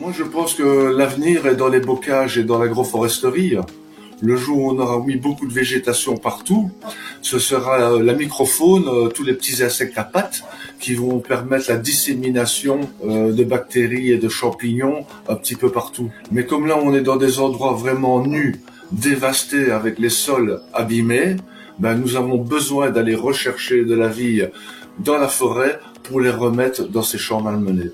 Moi, je pense que l'avenir est dans les bocages et dans l'agroforesterie. Le jour où on aura mis beaucoup de végétation partout, ce sera la microfaune, tous les petits insectes à pattes qui vont permettre la dissémination de bactéries et de champignons un petit peu partout. Mais comme là, on est dans des endroits vraiment nus, dévastés avec les sols abîmés, nous avons besoin d'aller rechercher de la vie dans la forêt pour les remettre dans ces champs malmenés.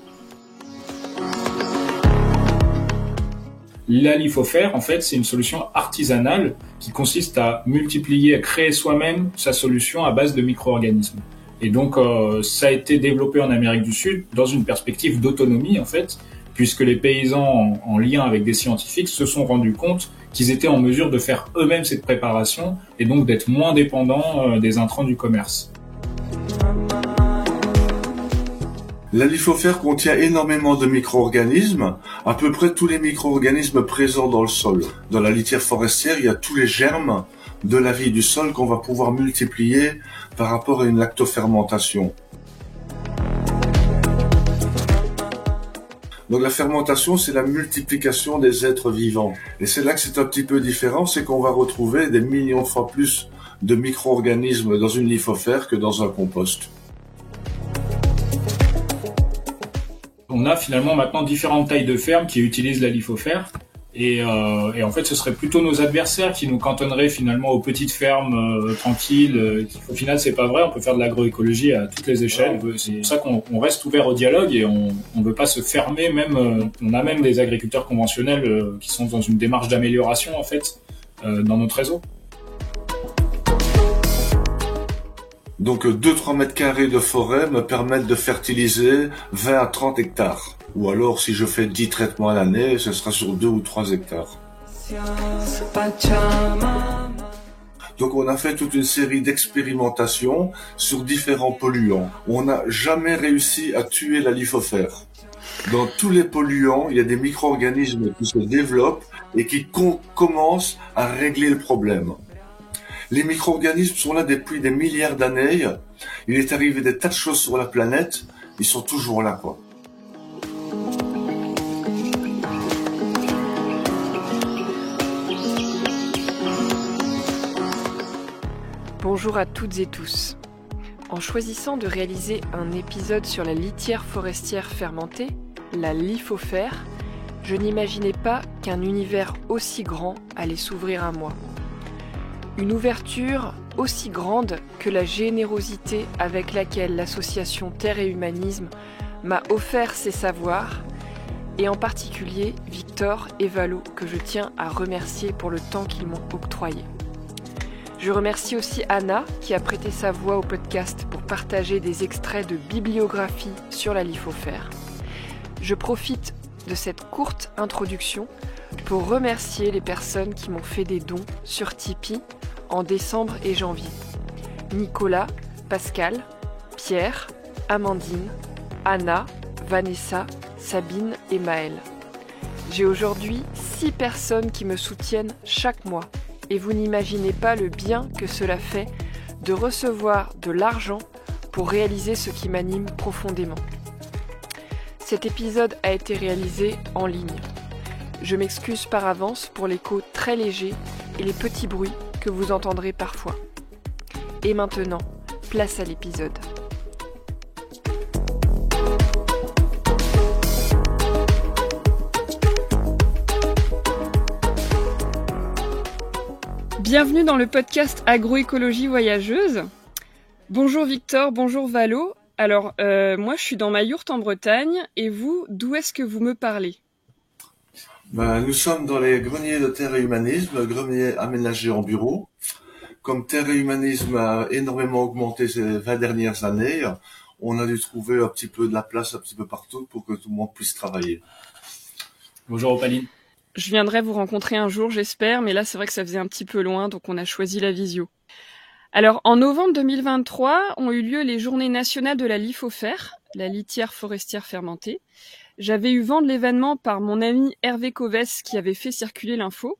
La lithofère, en fait, c'est une solution artisanale qui consiste à multiplier, à créer soi-même sa solution à base de micro-organismes. Et donc, ça a été développé en Amérique du Sud dans une perspective d'autonomie, en fait, puisque les paysans, en lien avec des scientifiques, se sont rendus compte qu'ils étaient en mesure de faire eux-mêmes cette préparation et donc d'être moins dépendants des intrants du commerce. La lithofère contient énormément de micro-organismes, à peu près tous les micro-organismes présents dans le sol. Dans la litière forestière, il y a tous les germes de la vie du sol qu'on va pouvoir multiplier par rapport à une lactofermentation. Donc la fermentation, c'est la multiplication des êtres vivants. Et c'est là que c'est un petit peu différent, c'est qu'on va retrouver des millions de fois plus de micro-organismes dans une lithofère que dans un compost. On a finalement maintenant différentes tailles de fermes qui utilisent la lithofère et en fait ce serait plutôt nos adversaires qui nous cantonneraient finalement aux petites fermes tranquilles. Au final c'est pas vrai, on peut faire de l'agroécologie à toutes les échelles. C'est pour ça qu'on reste ouvert au dialogue et on veut pas se fermer. Même on a même des agriculteurs conventionnels qui sont dans une démarche d'amélioration en fait dans notre réseau. Donc 2-3 mètres carrés de forêt me permettent de fertiliser 20 à 30 hectares. Ou alors si je fais 10 traitements à l'année, ce sera sur 2 ou 3 hectares. Donc on a fait toute une série d'expérimentations sur différents polluants. On n'a jamais réussi à tuer la lithofère. Dans tous les polluants, il y a des micro-organismes qui se développent et qui commencent à régler le problème. Les micro-organismes sont là depuis des milliards d'années. Il est arrivé des tas de choses sur la planète. Ils sont toujours là, quoi. Bonjour à toutes et tous. En choisissant de réaliser un épisode sur la litière forestière fermentée, la lithofère, je n'imaginais pas qu'un univers aussi grand allait s'ouvrir à moi. Une ouverture aussi grande que la générosité avec laquelle l'association Terre et Humanisme m'a offert ses savoirs, et en particulier Victor et Valo, que je tiens à remercier pour le temps qu'ils m'ont octroyé. Je remercie aussi Anna qui a prêté sa voix au podcast pour partager des extraits de bibliographie sur la lithofère. Je profite de cette courte introduction pour remercier les personnes qui m'ont fait des dons sur Tipeee en décembre et janvier. Nicolas, Pascal, Pierre, Amandine, Anna, Vanessa, Sabine et Maëlle. J'ai aujourd'hui 6 personnes qui me soutiennent chaque mois et vous n'imaginez pas le bien que cela fait de recevoir de l'argent pour réaliser ce qui m'anime profondément. Cet épisode a été réalisé en ligne. Je m'excuse par avance pour l'écho très léger et les petits bruits que vous entendrez parfois. Et maintenant, place à l'épisode. Bienvenue dans le podcast Agroécologie voyageuse. Bonjour Victor, bonjour Valo. Alors, moi je suis dans ma yourte en Bretagne et vous, d'où est-ce que vous me parlez ? Nous sommes dans les greniers de Terre et Humanisme, greniers aménagés en bureau. Comme Terre et Humanisme a énormément augmenté ces 20 dernières années, on a dû trouver un petit peu de la place un petit peu partout pour que tout le monde puisse travailler. Bonjour Opaline. Je viendrai vous rencontrer un jour, j'espère, mais là c'est vrai que ça faisait un petit peu loin, donc on a choisi la visio. Alors, en novembre 2023, ont eu lieu les Journées nationales de la lithofère, la litière forestière fermentée. J'avais eu vent de l'événement par mon ami Hervé Covès qui avait fait circuler l'info.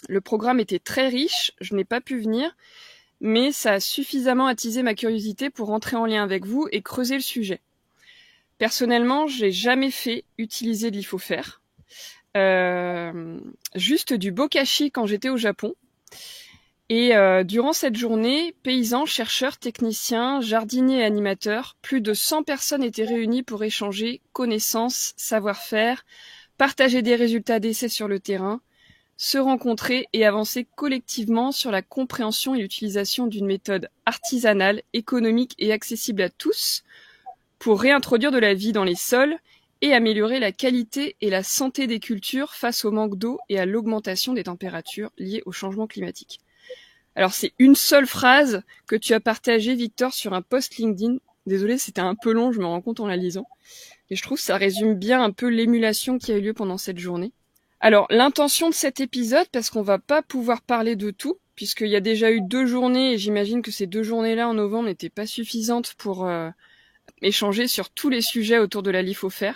Le programme était très riche, je n'ai pas pu venir, mais ça a suffisamment attisé ma curiosité pour entrer en lien avec vous et creuser le sujet. Personnellement, j'ai jamais fait utiliser de l'IFOFER. Juste du bokashi quand j'étais au Japon. Et durant cette journée, paysans, chercheurs, techniciens, jardiniers et animateurs, plus de 100 personnes étaient réunies pour échanger connaissances, savoir-faire, partager des résultats d'essais sur le terrain, se rencontrer et avancer collectivement sur la compréhension et l'utilisation d'une méthode artisanale, économique et accessible à tous pour réintroduire de la vie dans les sols et améliorer la qualité et la santé des cultures face au manque d'eau et à l'augmentation des températures liées au changement climatique. Alors c'est une seule phrase que tu as partagée, Victor, sur un post LinkedIn. Désolée, c'était un peu long, je me rends compte en la lisant. Et je trouve que ça résume bien un peu l'émulation qui a eu lieu pendant cette journée. Alors l'intention de cet épisode, parce qu'on va pas pouvoir parler de tout, puisqu'il y a déjà eu 2 journées, et j'imagine que ces 2 journées-là en novembre n'étaient pas suffisantes pour échanger sur tous les sujets autour de la LIFOFER.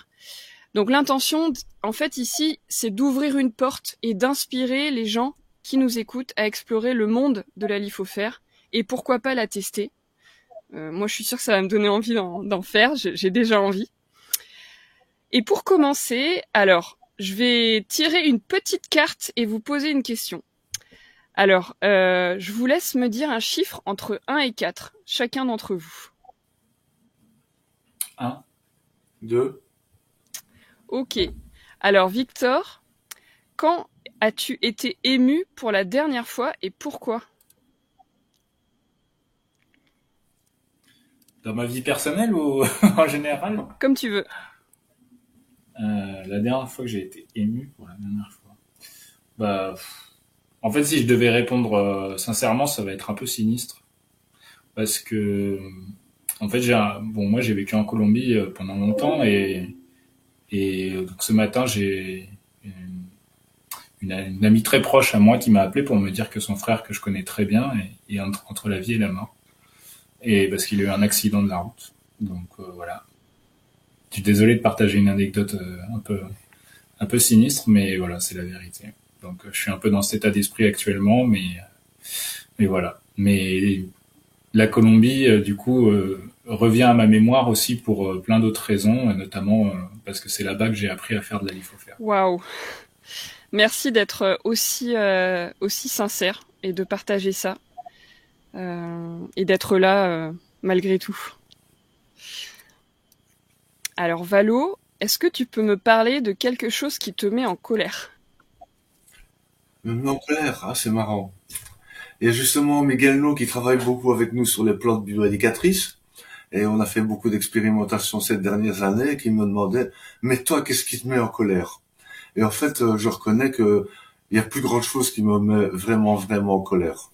Donc l'intention, en fait ici, c'est d'ouvrir une porte et d'inspirer les gens qui nous écoutent à explorer le monde de la LIFOFER et pourquoi pas la tester. Moi, je suis sûre que ça va me donner envie d'en faire. J'ai déjà envie. Et pour commencer, alors, je vais tirer une petite carte et vous poser une question. Alors, je vous laisse me dire un chiffre entre 1 et 4, chacun d'entre vous. 1. 2. Ok. Alors, Victor, quand as-tu été ému pour la dernière fois et pourquoi ? Dans ma vie personnelle ou en général ? Comme tu veux. La dernière fois que j'ai été ému pour la dernière fois. En fait, si je devais répondre sincèrement, ça va être un peu sinistre. Parce que, en fait, moi, j'ai vécu en Colombie pendant longtemps et donc ce matin, j'ai une amie très proche à moi qui m'a appelé pour me dire que son frère, que je connais très bien, est entre la vie et la mort. Et parce qu'il a eu un accident de la route. Donc voilà. Je suis désolé de partager une anecdote un peu sinistre, mais voilà, c'est la vérité. Donc je suis un peu dans cet état d'esprit actuellement, mais voilà. Mais la Colombie, du coup, revient à ma mémoire aussi pour plein d'autres raisons, notamment parce que c'est là-bas que j'ai appris à faire de la LIFOFER. Waouh. Merci d'être aussi sincère et de partager ça. Et d'être là malgré tout. Alors Valo, est-ce que tu peux me parler de quelque chose qui te met en colère ? Me met en colère, c'est marrant. Il y a justement Miguel No qui travaille beaucoup avec nous sur les plantes bioéducatrices, et on a fait beaucoup d'expérimentations ces dernières années, qui me demandait, mais toi, qu'est-ce qui te met en colère ? Et en fait, je reconnais que il y a plus grande chose qui me met vraiment, vraiment en colère.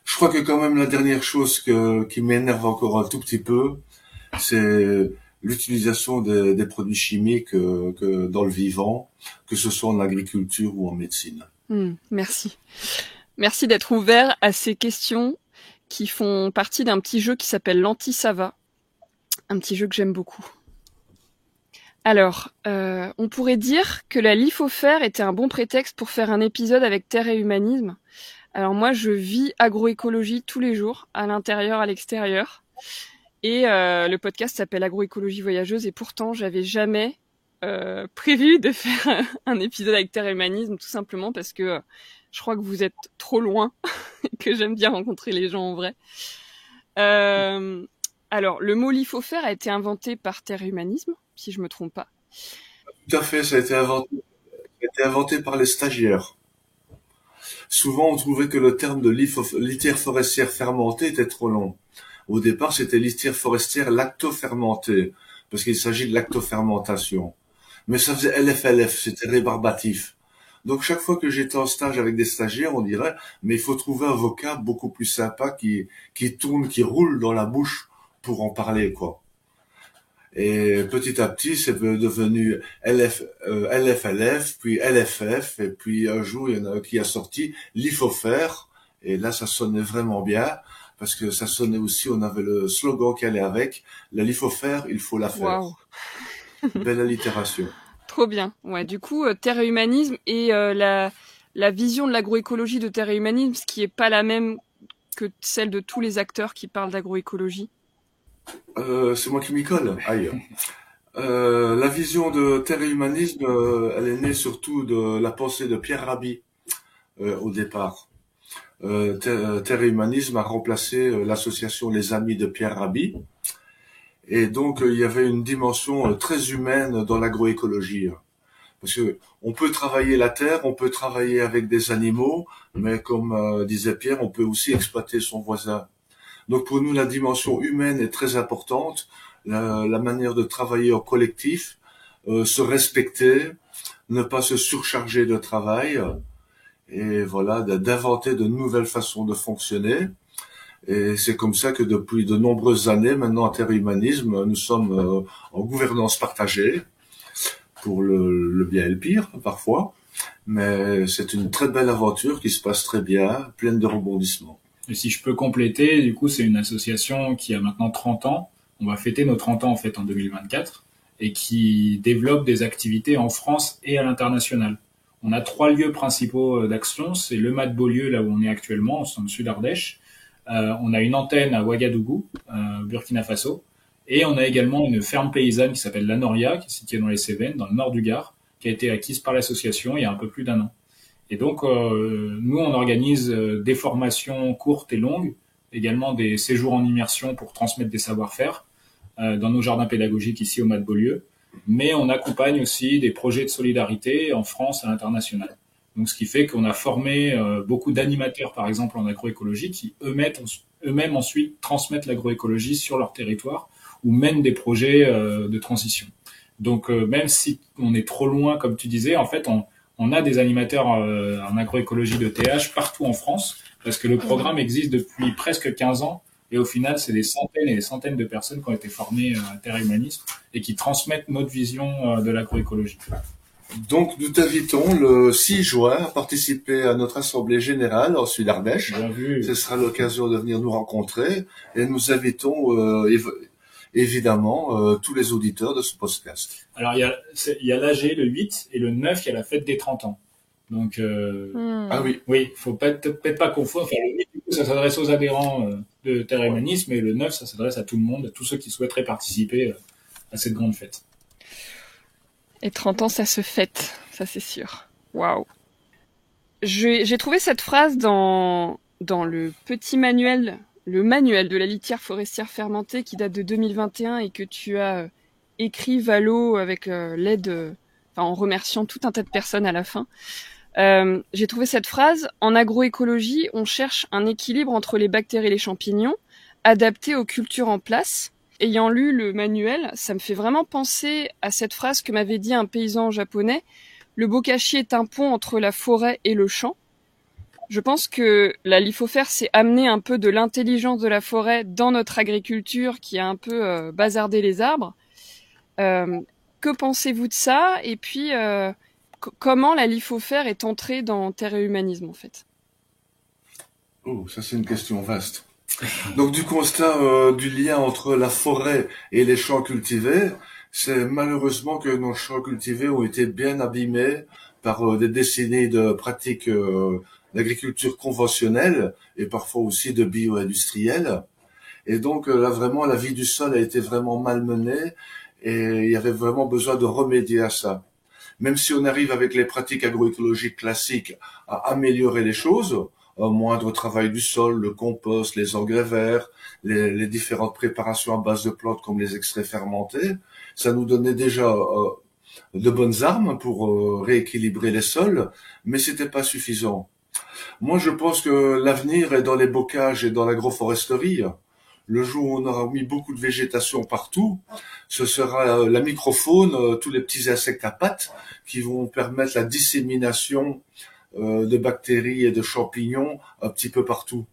Je crois que quand même la dernière chose qui m'énerve encore un tout petit peu, c'est l'utilisation des produits chimiques que dans le vivant, que ce soit en agriculture ou en médecine. Merci. Merci d'être ouvert à ces questions qui font partie d'un petit jeu qui s'appelle l'Anti-Sava. Un petit jeu que j'aime beaucoup. Alors, on pourrait dire que la LIFOFER était un bon prétexte pour faire un épisode avec Terre et Humanisme. Alors moi, je vis agroécologie tous les jours, à l'intérieur, à l'extérieur. Et le podcast s'appelle Agroécologie voyageuse. Et pourtant, j'avais jamais prévu de faire un épisode avec Terre et Humanisme, tout simplement parce que je crois que vous êtes trop loin et que j'aime bien rencontrer les gens en vrai. Alors, le mot LIFOFER a été inventé par Terre et Humanisme, si je me trompe pas. Tout à fait, ça a été inventé par les stagiaires. Souvent, on trouvait que le terme de litière forestière fermentée était trop long. Au départ, c'était litière forestière lactofermentée, parce qu'il s'agit de lactofermentation. Mais ça faisait LFLF, c'était rébarbatif. Donc, chaque fois que j'étais en stage avec des stagiaires, on dirait, mais il faut trouver un vocable beaucoup plus sympa qui tourne, qui roule dans la bouche pour en parler, quoi. Et petit à petit, c'est devenu LFLF, puis LFF, et puis un jour, il y en a un qui a sorti LIFOFER, et là, ça sonnait vraiment bien, parce que ça sonnait aussi, on avait le slogan qui allait avec, la LIFOFER, il faut la faire. Wow. Belle allitération. Trop bien. Ouais, du coup, Terre et Humanisme et la vision de l'agroécologie de Terre et Humanisme, ce qui est pas la même que celle de tous les acteurs qui parlent d'agroécologie. C'est moi qui m'y colle. Aïe. La vision de terre et humanisme, elle est née surtout de la pensée de Pierre Rabhi au départ. Terre et humanisme a remplacé l'association Les Amis de Pierre Rabhi. Et donc, il y avait une dimension très humaine dans l'agroécologie. Parce que on peut travailler la terre, on peut travailler avec des animaux, mais comme disait Pierre, on peut aussi exploiter son voisin. Donc pour nous, la dimension humaine est très importante, la manière de travailler en collectif, se respecter, ne pas se surcharger de travail, et voilà, d'inventer de nouvelles façons de fonctionner. Et c'est comme ça que depuis de nombreuses années, maintenant, à Terre Humanisme, nous sommes en gouvernance partagée, pour le bien et le pire, parfois. Mais c'est une très belle aventure qui se passe très bien, pleine de rebondissements. Et si je peux compléter, du coup, c'est une association qui a maintenant 30 ans. On va fêter nos 30 ans, en fait, en 2024, et qui développe des activités en France et à l'international. On a 3 lieux principaux d'action. C'est le Mat Beaulieu, là où on est actuellement, dans le sud Ardèche. On a une antenne à Ouagadougou, Burkina Faso. Et on a également une ferme paysanne qui s'appelle La Noria, qui est située dans les Cévennes, dans le nord du Gard, qui a été acquise par l'association il y a un peu plus d'1 an. Et donc, nous, on organise des formations courtes et longues, également des séjours en immersion pour transmettre des savoir-faire dans nos jardins pédagogiques ici au Mat Beaulieu. Mais on accompagne aussi des projets de solidarité en France et à l'international. Donc, ce qui fait qu'on a formé beaucoup d'animateurs, par exemple, en agroécologie, qui eux-mêmes ensuite transmettent l'agroécologie sur leur territoire ou mènent des projets de transition. Donc, même si on est trop loin, comme tu disais, en fait, on a des animateurs en agroécologie de TH partout en France, parce que le programme existe depuis presque 15 ans, et au final, c'est des centaines et des centaines de personnes qui ont été formées à Terre Humanisme et qui transmettent notre vision de l'agroécologie. Donc, nous t'invitons le 6 juin à participer à notre assemblée générale en Sud-Ardèche. Bien vu. Ce sera l'occasion de venir nous rencontrer, et nous invitons évidemment tous les auditeurs de ce podcast. Alors, il y a l'AG le 8 et le 9, il y a la fête des 30 ans. Donc, Ah oui. oui, faut peut-être pas confondre. Enfin, le 8, du coup, ça s'adresse aux adhérents de Terre Humanisme, et le 9, ça s'adresse à tout le monde, à tous ceux qui souhaiteraient participer à cette grande fête. Et 30 ans, ça se fête, ça c'est sûr. Waouh. J'ai trouvé cette phrase dans le petit manuel, le manuel de la litière forestière fermentée qui date de 2021 et que tu as écrit, Valo, avec l'aide, en remerciant tout un tas de personnes à la fin. J'ai trouvé cette phrase: en agroécologie, on cherche un équilibre entre les bactéries et les champignons, adapté aux cultures en place. Ayant lu le manuel, ça me fait vraiment penser à cette phrase que m'avait dit un paysan japonais: le bokashi est un pont entre la forêt et le champ. Je pense que la lithofère, c'est amener un peu de l'intelligence de la forêt dans notre agriculture qui a un peu bazardé les arbres. Que pensez-vous de ça? Et puis, comment la lithofère est entrée dans Terre et Humanisme, en fait? Oh, ça c'est une question vaste. Donc du constat du lien entre la forêt et les champs cultivés, c'est malheureusement que nos champs cultivés ont été bien abîmés par des décennies de pratiques d'agriculture conventionnelle et parfois aussi de bio-industrielle. Et donc là vraiment la vie du sol a été vraiment malmenée et il y avait vraiment besoin de remédier à ça. Même si on arrive avec les pratiques agroécologiques classiques à améliorer les choses, un moindre travail du sol, le compost, les engrais verts, les différentes préparations à base de plantes comme les extraits fermentés, ça nous donnait déjà de bonnes armes pour rééquilibrer les sols, mais c'était pas suffisant. Moi, je pense que l'avenir est dans les bocages et dans l'agroforesterie. Le jour où on aura mis beaucoup de végétation partout, ce sera la microfaune, tous les petits insectes à pattes qui vont permettre la dissémination de bactéries et de champignons un petit peu partout.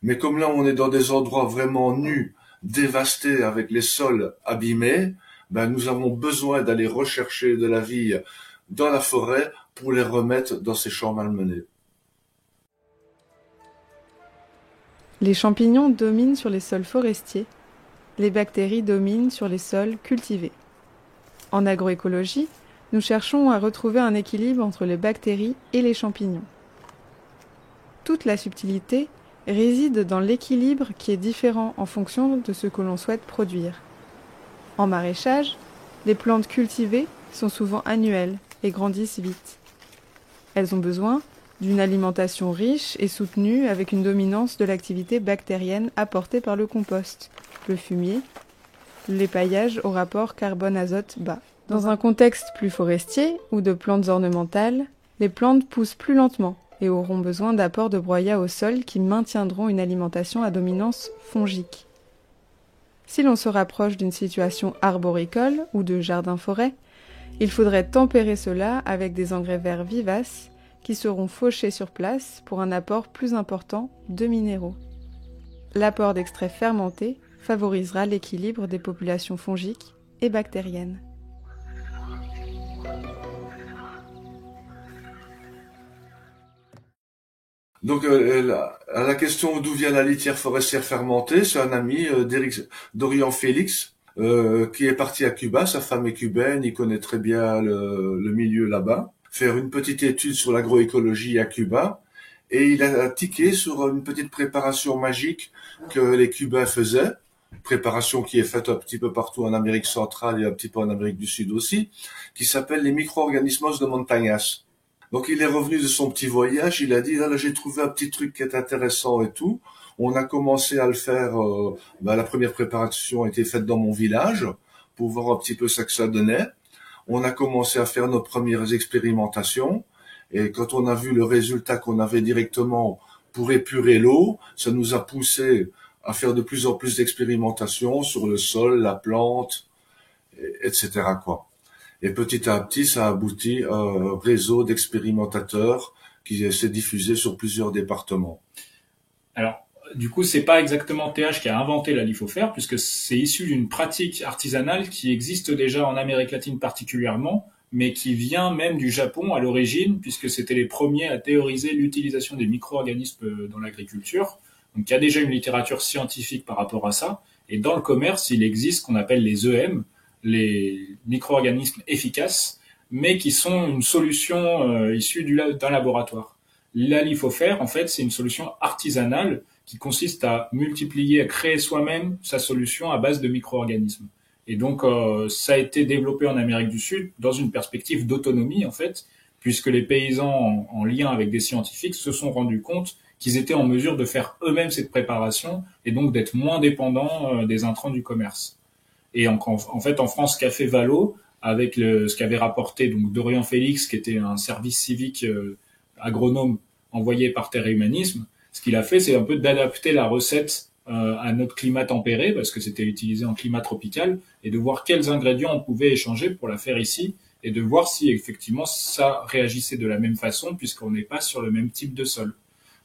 Mais comme là, on est dans des endroits vraiment nus, dévastés, avec les sols abîmés, nous avons besoin d'aller rechercher de la vie dans la forêt pour les remettre dans ces champs malmenés. Les champignons dominent sur les sols forestiers. Les bactéries dominent sur les sols cultivés. En agroécologie, nous cherchons à retrouver un équilibre entre les bactéries et les champignons. Toute la subtilité réside dans l'équilibre qui est différent en fonction de ce que l'on souhaite produire. En maraîchage, les plantes cultivées sont souvent annuelles et grandissent vite. Elles ont besoin d'une alimentation riche et soutenue avec une dominance de l'activité bactérienne apportée par le compost, le fumier, l'épaillage au rapport carbone-azote bas. Dans un contexte plus forestier ou de plantes ornementales, les plantes poussent plus lentement et auront besoin d'apports de broyat au sol qui maintiendront une alimentation à dominance fongique. Si l'on se rapproche d'une situation arboricole ou de jardin-forêt, il faudrait tempérer cela avec des engrais verts vivaces qui seront fauchés sur place pour un apport plus important de minéraux. L'apport d'extraits fermentés favorisera l'équilibre des populations fongiques et bactériennes. Donc, à la question d'où vient la litière forestière fermentée, c'est un ami d'Orion Félix qui est parti à Cuba. Sa femme est cubaine, il connaît très bien le milieu là-bas. Faire une petite étude sur l'agroécologie à Cuba, et il a tiqué sur une petite préparation magique que les Cubains faisaient, préparation qui est faite un petit peu partout en Amérique centrale et un petit peu en Amérique du Sud aussi, qui s'appelle les micro-organismos de montañas. Donc il est revenu de son petit voyage, il a dit là j'ai trouvé un petit truc qui est intéressant et tout. On a commencé à le faire. La première préparation a été faite dans mon village pour voir un petit peu ce que ça donnait. On a commencé à faire nos premières expérimentations et quand on a vu le résultat qu'on avait directement pour épurer l'eau, ça nous a poussé à faire de plus en plus d'expérimentations sur le sol, la plante, etc. quoi. Et petit à petit, ça a abouti à un réseau d'expérimentateurs qui s'est diffusé sur plusieurs départements. Alors, du coup, c'est pas exactement TH qui a inventé la lithofère, puisque c'est issu d'une pratique artisanale qui existe déjà en Amérique latine particulièrement, mais qui vient même du Japon à l'origine, puisque c'était les premiers à théoriser l'utilisation des micro-organismes dans l'agriculture. Donc, il y a déjà une littérature scientifique par rapport à ça. Et dans le commerce, il existe ce qu'on appelle les EM, les micro-organismes efficaces, mais qui sont une solution issue d'un laboratoire. La lithofère, en fait, c'est une solution artisanale qui consiste à multiplier, à créer soi-même sa solution à base de micro-organismes. Et donc, ça a été développé en Amérique du Sud dans une perspective d'autonomie, en fait, puisque les paysans, en lien avec des scientifiques, se sont rendus compte qu'ils étaient en mesure de faire eux-mêmes cette préparation et donc d'être moins dépendants des intrants du commerce. Et en fait, en France, ce qu'a fait Valo, avec ce qu'avait rapporté donc Dorian Félix, qui était un service civique agronome envoyé par Terre et Humanisme, ce qu'il a fait, c'est un peu d'adapter la recette à notre climat tempéré, parce que c'était utilisé en climat tropical, et de voir quels ingrédients on pouvait échanger pour la faire ici, et de voir si effectivement ça réagissait de la même façon, puisqu'on n'est pas sur le même type de sol.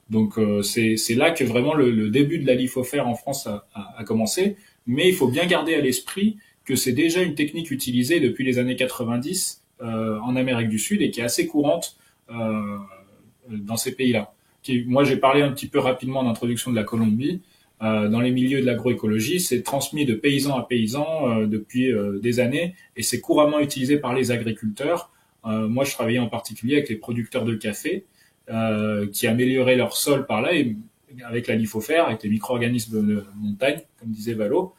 Donc c'est là que vraiment le début de la lithofère en France a commencé. Mais il faut bien garder à l'esprit que c'est déjà une technique utilisée depuis les années 90 en Amérique du Sud et qui est assez courante dans ces pays-là. Moi, j'ai parlé un petit peu rapidement en introduction de la Colombie. Dans les milieux de l'agroécologie, c'est transmis de paysan à paysan depuis des années et c'est couramment utilisé par les agriculteurs. Moi, je travaillais en particulier avec les producteurs de café qui amélioraient leur sol par là et avec la lithofère, avec les micro-organismes de montagne, comme disait Valo,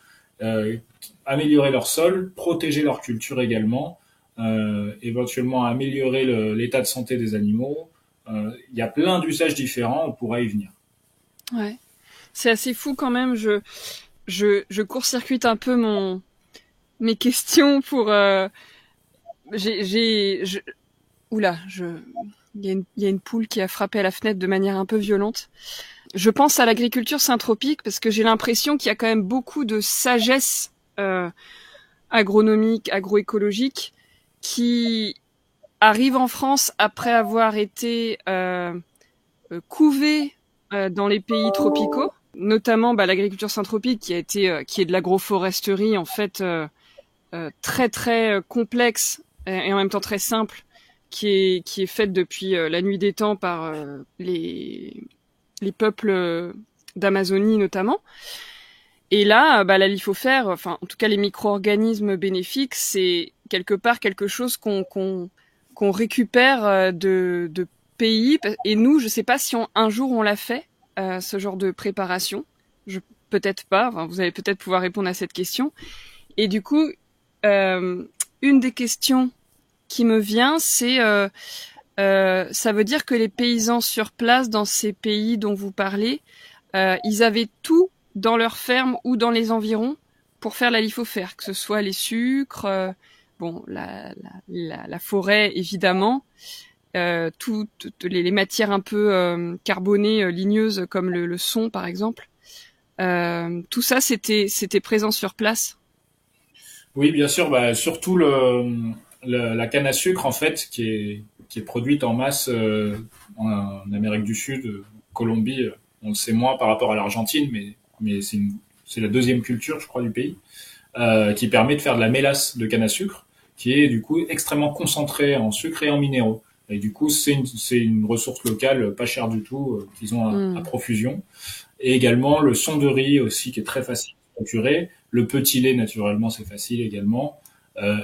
améliorer leur sol, protéger leur culture également, éventuellement améliorer l'état de santé des animaux. Il y a plein d'usages différents, on pourra y venir. Ouais, c'est assez fou quand même. Je court-circuite un peu mes questions pour. Oula, il y a une poule qui a frappé à la fenêtre de manière un peu violente. Je pense à l'agriculture syntropique parce que j'ai l'impression qu'il y a quand même beaucoup de sagesse agronomique, agroécologique qui arrive en France après avoir été couvée dans les pays tropicaux, notamment l'agriculture syntropique qui est de l'agroforesterie en fait très très complexe et en même temps très simple, qui est faite depuis la nuit des temps par les peuples d'Amazonie notamment. Et là, la lithofère, enfin en tout cas les micro-organismes bénéfiques, c'est quelque part quelque chose qu'on récupère de pays. Et nous, je sais pas si un jour on l'a fait, ce genre de préparation. Peut-être pas. Enfin, vous allez peut-être pouvoir répondre à cette question. Et du coup, une des questions qui me vient, c'est ça veut dire que les paysans sur place dans ces pays dont vous parlez, ils avaient tout dans leur ferme ou dans les environs pour faire la lithofère, que ce soit les sucres, la forêt évidemment, toutes les matières un peu carbonées, ligneuses comme le son par exemple. Tout ça c'était présent sur place. Oui, bien sûr. Surtout la canne à sucre en fait, qui est produite en masse en Amérique du Sud, Colombie. On le sait moins par rapport à l'Argentine, mais c'est la deuxième culture, je crois, du pays, qui permet de faire de la mélasse de canne à sucre, qui est du coup extrêmement concentrée en sucre et en minéraux. Et du coup, c'est une ressource locale pas chère du tout, qu'ils ont à profusion. Et également le son de riz aussi, qui est très facile à procurer. Le petit lait, naturellement, c'est facile également.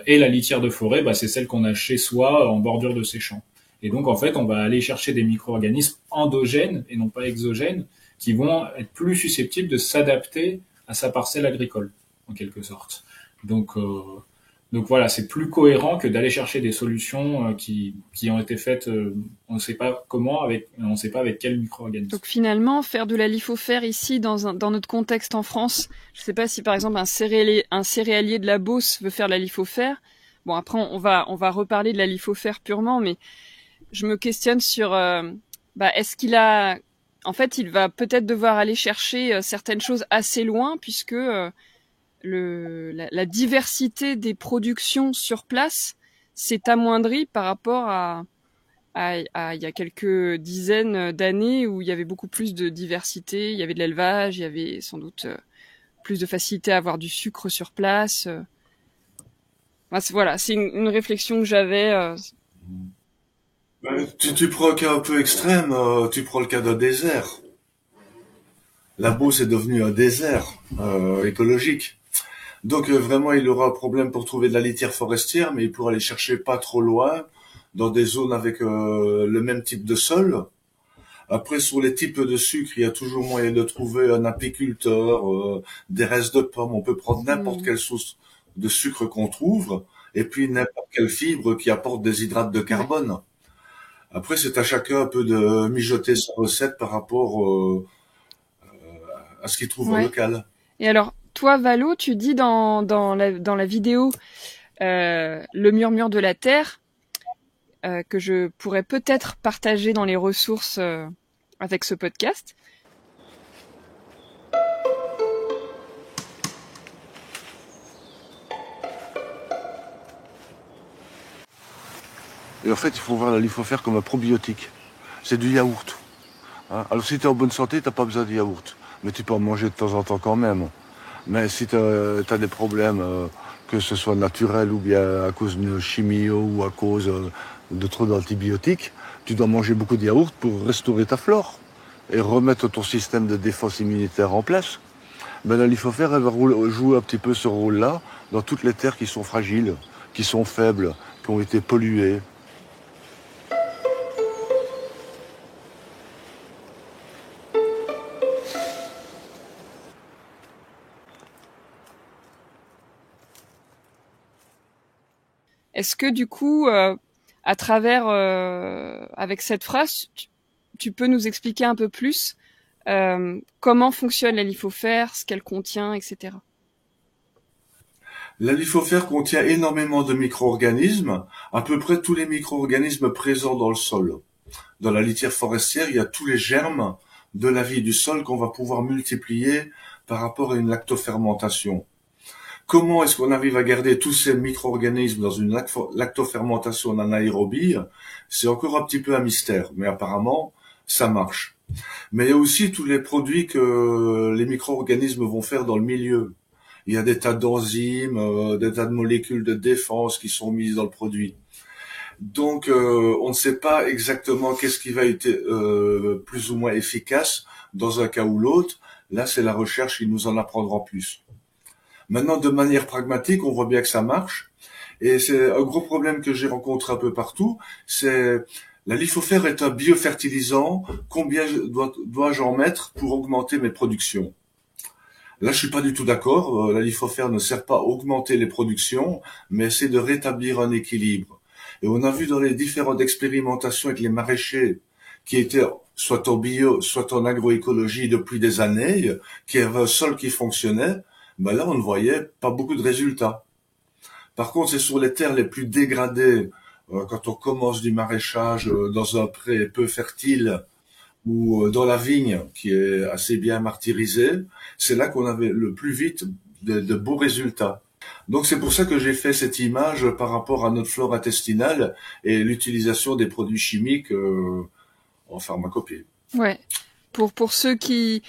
Et la litière de forêt, c'est celle qu'on a chez soi, en bordure de ses champs. Et donc, en fait, on va aller chercher des micro-organismes endogènes et non pas exogènes, qui vont être plus susceptibles de s'adapter à sa parcelle agricole, en quelque sorte. Donc voilà, c'est plus cohérent que d'aller chercher des solutions qui ont été faites, on ne sait pas comment, on ne sait pas avec quel micro-organisme. Donc finalement, faire de la lithofère ici, dans notre contexte en France, je ne sais pas si par exemple un céréalier de la Beauce veut faire de la lithofère. Bon, après on va reparler de la lithofère purement, mais je me questionne sur est-ce qu'il a... En fait, il va peut-être devoir aller chercher certaines choses assez loin, puisque la diversité des productions sur place s'est amoindrie par rapport à il y a quelques dizaines d'années où il y avait beaucoup plus de diversité, il y avait de l'élevage, il y avait sans doute plus de facilité à avoir du sucre sur place. Voilà, c'est une réflexion que j'avais. Tu prends un cas un peu extrême, tu prends le cas d'un désert. La Beauce est devenue un désert écologique. Donc vraiment, il aura un problème pour trouver de la litière forestière, mais il pourra aller chercher pas trop loin, dans des zones avec le même type de sol. Après, sur les types de sucre, il y a toujours moyen de trouver un apiculteur, des restes de pommes. On peut prendre n'importe quelle source de sucre qu'on trouve, et puis n'importe quelle fibre qui apporte des hydrates de carbone. Après, c'est à chacun un peu de mijoter sa recette par rapport à ce qu'il trouve en local. Et alors, toi, Valo, tu dis dans la vidéo le murmure de la terre, que je pourrais peut-être partager dans les ressources avec ce podcast. Et en fait, il faut voir la lithofère comme un probiotique. C'est du yaourt. Hein? Alors si tu es en bonne santé, tu n'as pas besoin de yaourt. Mais tu peux en manger de temps en temps quand même. Mais si tu as des problèmes, que ce soit naturel ou bien à cause d'une chimie ou à cause de trop d'antibiotiques, tu dois manger beaucoup de yaourt pour restaurer ta flore et remettre ton système de défense immunitaire en place. La lithofère, elle va jouer un petit peu ce rôle-là dans toutes les terres qui sont fragiles, qui sont faibles, qui ont été polluées. Est-ce que du coup, à travers, avec cette phrase, tu peux nous expliquer un peu plus comment fonctionne la lithofère, ce qu'elle contient, etc. La lithofère contient énormément de micro-organismes, à peu près tous les micro-organismes présents dans le sol. Dans la litière forestière, il y a tous les germes de la vie du sol qu'on va pouvoir multiplier par rapport à une lactofermentation. Comment est-ce qu'on arrive à garder tous ces micro-organismes dans une lactofermentation en anaérobie? C'est encore un petit peu un mystère, mais apparemment, ça marche. Mais il y a aussi tous les produits que les micro-organismes vont faire dans le milieu. Il y a des tas d'enzymes, des tas de molécules de défense qui sont mises dans le produit. Donc, on ne sait pas exactement qu'est-ce qui va être plus ou moins efficace dans un cas ou l'autre. Là, c'est la recherche qui nous en apprendra plus. Maintenant, de manière pragmatique, on voit bien que ça marche. Et c'est un gros problème que j'ai rencontré un peu partout. C'est la lithofère est un biofertilisant. Combien dois-je en mettre pour augmenter mes productions? Là, je suis pas du tout d'accord. La lithofère ne sert pas à augmenter les productions, mais c'est de rétablir un équilibre. Et on a vu dans les différentes expérimentations avec les maraîchers qui étaient soit en bio, soit en agroécologie depuis des années, qui avaient un sol qui fonctionnait, ben là, on ne voyait pas beaucoup de résultats. Par contre, c'est sur les terres les plus dégradées, quand on commence du maraîchage dans un pré peu fertile ou dans la vigne qui est assez bien martyrisée, c'est là qu'on avait le plus vite de beaux résultats. Donc c'est pour ça que j'ai fait cette image par rapport à notre flore intestinale et l'utilisation des produits chimiques en pharmacopée. Ouais. Pour ceux qui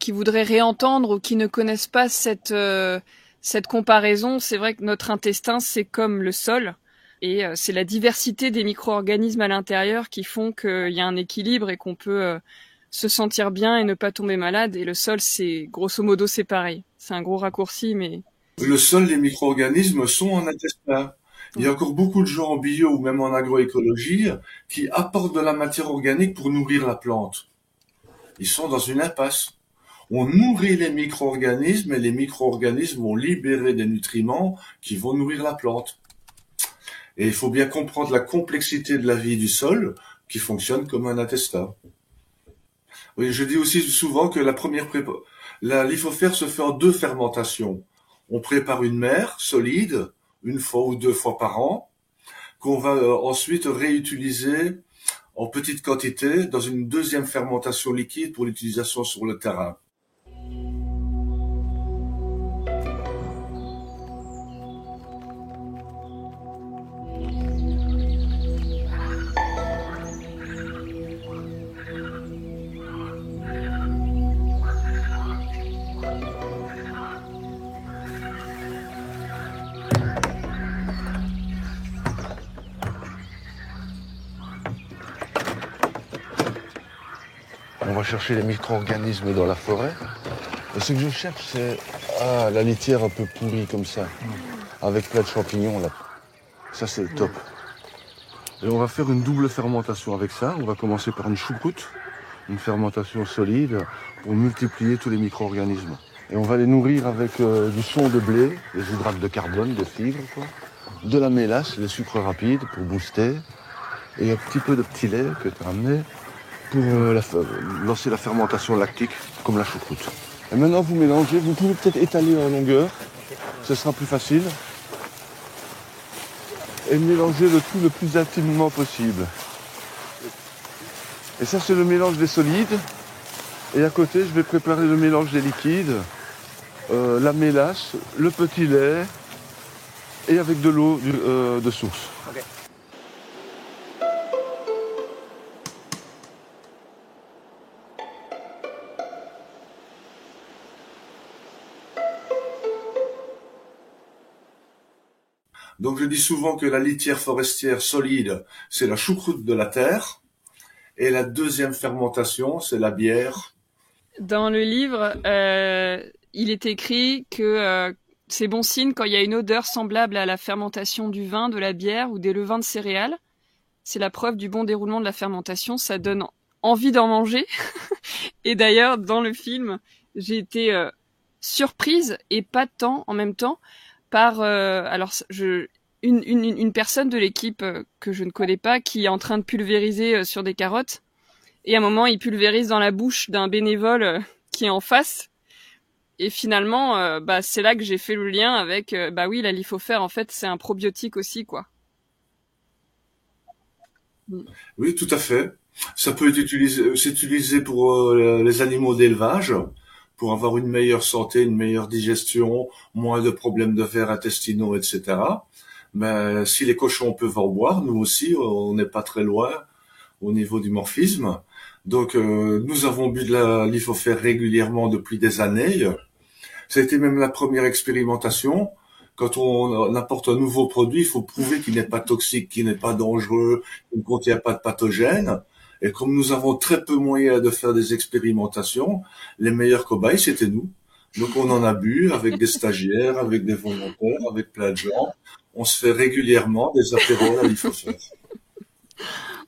voudraient réentendre ou qui ne connaissent pas cette comparaison, c'est vrai que notre intestin, c'est comme le sol. Et c'est la diversité des micro-organismes à l'intérieur qui font qu'il y a un équilibre et qu'on peut se sentir bien et ne pas tomber malade. Et le sol, c'est grosso modo, c'est pareil. C'est un gros raccourci, mais... Le sol, les micro-organismes sont en intestin. Il y a encore beaucoup de gens en bio ou même en agroécologie qui apportent de la matière organique pour nourrir la plante. Ils sont dans une impasse. On nourrit les micro-organismes et les micro-organismes vont libérer des nutriments qui vont nourrir la plante. Et il faut bien comprendre la complexité de la vie du sol qui fonctionne comme un intestin. Oui, je dis aussi souvent que la lithofère se fait en 2 fermentations. On prépare une mère solide, 1 fois ou 2 fois par an, qu'on va ensuite réutiliser en petite quantité dans une 2e fermentation liquide pour l'utilisation sur le terrain. On va chercher les micro-organismes dans la forêt. Et ce que je cherche, c'est la litière un peu pourrie comme ça, avec plein de champignons là. Ça, c'est top. Et on va faire une double fermentation avec ça. On va commencer par une choucroute, une fermentation solide pour multiplier tous les micro-organismes. Et on va les nourrir avec du son de blé, des hydrates de carbone, des fibres, quoi, de la mélasse, les sucres rapides pour booster, et un petit peu de petit lait que tu as amené pour lancer la fermentation lactique, comme la choucroute. Et maintenant, vous mélangez. Vous pouvez peut-être étaler en longueur. Ce sera plus facile. Et mélanger le tout le plus intimement possible. Et ça, c'est le mélange des solides. Et à côté, je vais préparer le mélange des liquides, la mélasse, le petit lait, et avec de l'eau de source. Okay. Donc je dis souvent que la litière forestière solide, c'est la choucroute de la terre, et la 2e fermentation, c'est la bière. Dans le livre, il est écrit que c'est bon signe quand il y a une odeur semblable à la fermentation du vin, de la bière ou des levains de céréales. C'est la preuve du bon déroulement de la fermentation, ça donne envie d'en manger. Et d'ailleurs, dans le film, j'ai été surprise et pas tant en même temps par une personne de l'équipe que je ne connais pas qui est en train de pulvériser sur des carottes. Et à un moment, il pulvérise dans la bouche d'un bénévole qui est en face. Et finalement, c'est là que j'ai fait le lien avec, oui, la lithofère, en fait, c'est un probiotique aussi, Oui, tout à fait. Ça peut être s'utiliser pour les animaux d'élevage, pour avoir une meilleure santé, une meilleure digestion, moins de problèmes de vers intestinaux, etc. Mais si les cochons peuvent en boire, nous aussi, on n'est pas très loin au niveau du morphisme. Donc, nous avons bu de la lithofère régulièrement depuis des années. Ça a été même la première expérimentation. Quand on apporte un nouveau produit, il faut prouver qu'il n'est pas toxique, qu'il n'est pas dangereux, qu'il ne contient pas de pathogènes. Et comme nous avons très peu moyens de faire des expérimentations, les meilleurs cobayes, c'était nous. Donc on en a bu avec des stagiaires, avec des volontaires, avec plein de gens. On se fait régulièrement des apéros à lithofère.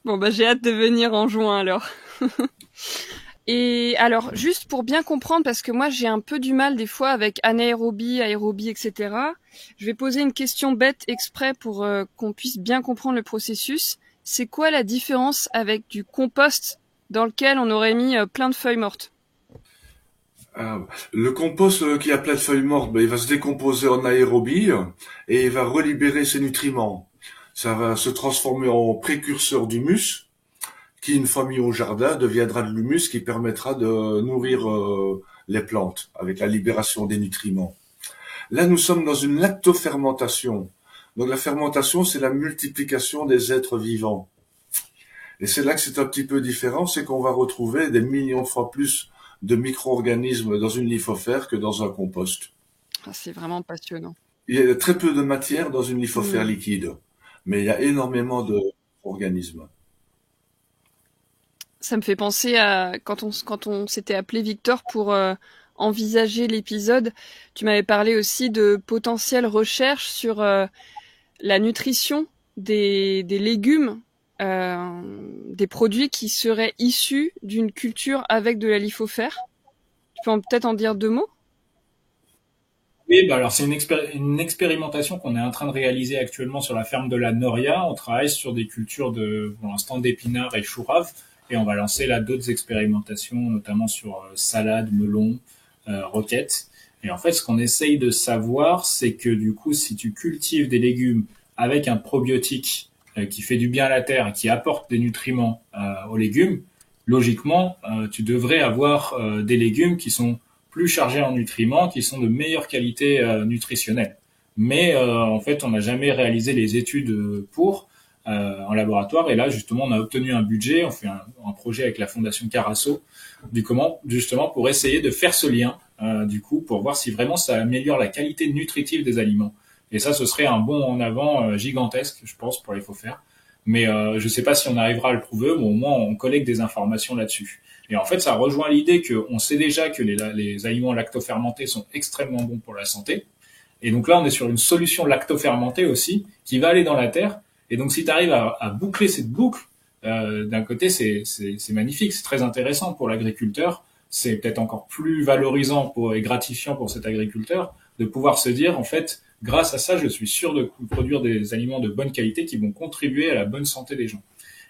Bon, j'ai hâte de venir en juin alors. Et alors, juste pour bien comprendre, parce que moi j'ai un peu du mal des fois avec anaérobie, aérobie, etc. Je vais poser une question bête exprès pour qu'on puisse bien comprendre le processus. C'est quoi la différence avec du compost dans lequel on aurait mis plein de feuilles mortes? Ah, le compost qui a plein de feuilles mortes, il va se décomposer en aérobie et il va relibérer ses nutriments. Ça va se transformer en précurseur d'humus qui, une fois mis au jardin, deviendra de l'humus qui permettra de nourrir les plantes avec la libération des nutriments. Là, nous sommes dans une lactofermentation. Donc la fermentation, c'est la multiplication des êtres vivants. Et c'est là que c'est un petit peu différent, c'est qu'on va retrouver des millions de fois plus de micro-organismes dans une lithosphère que dans un compost. Ah, c'est vraiment passionnant. Il y a très peu de matière dans une lithosphère liquide, mais il y a énormément de organismes. Ça me fait penser à quand on s'était appelé Victor pour envisager l'épisode. Tu m'avais parlé aussi de potentielles recherches sur la nutrition des légumes, des produits qui seraient issus d'une culture avec de la lithosphère. Tu peux peut-être en dire 2 mots? Oui, alors c'est une expérimentation qu'on est en train de réaliser actuellement sur la ferme de la Noria. On travaille sur des cultures pour l'instant, d'épinards et chou rave, et on va lancer là d'autres expérimentations, notamment sur salade, melon, roquette. Et en fait, ce qu'on essaye de savoir, c'est que du coup, si tu cultives des légumes avec un probiotique qui fait du bien à la terre et qui apporte des nutriments aux légumes, logiquement, tu devrais avoir des légumes qui sont plus chargés en nutriments, qui sont de meilleure qualité nutritionnelle. Mais en fait, on n'a jamais réalisé les études en laboratoire. Et là, justement, on a obtenu un budget, on fait un projet avec la Fondation Carasso, justement pour essayer de faire ce lien, du coup, pour voir si vraiment ça améliore la qualité nutritive des aliments. Et ça, ce serait un bond en avant gigantesque, je pense, pour les faux faire. Mais je ne sais pas si on arrivera à le prouver, mais au moins on collecte des informations là-dessus. Et en fait, ça rejoint l'idée qu'on sait déjà que les aliments lactofermentés sont extrêmement bons pour la santé. Et donc là, on est sur une solution lactofermentée aussi, qui va aller dans la terre. Et donc, si tu arrives à boucler cette boucle, d'un côté, c'est magnifique, c'est très intéressant pour l'agriculteur. C'est peut-être encore plus valorisant et gratifiant pour cet agriculteur de pouvoir se dire, en fait, grâce à ça, je suis sûr de produire des aliments de bonne qualité qui vont contribuer à la bonne santé des gens.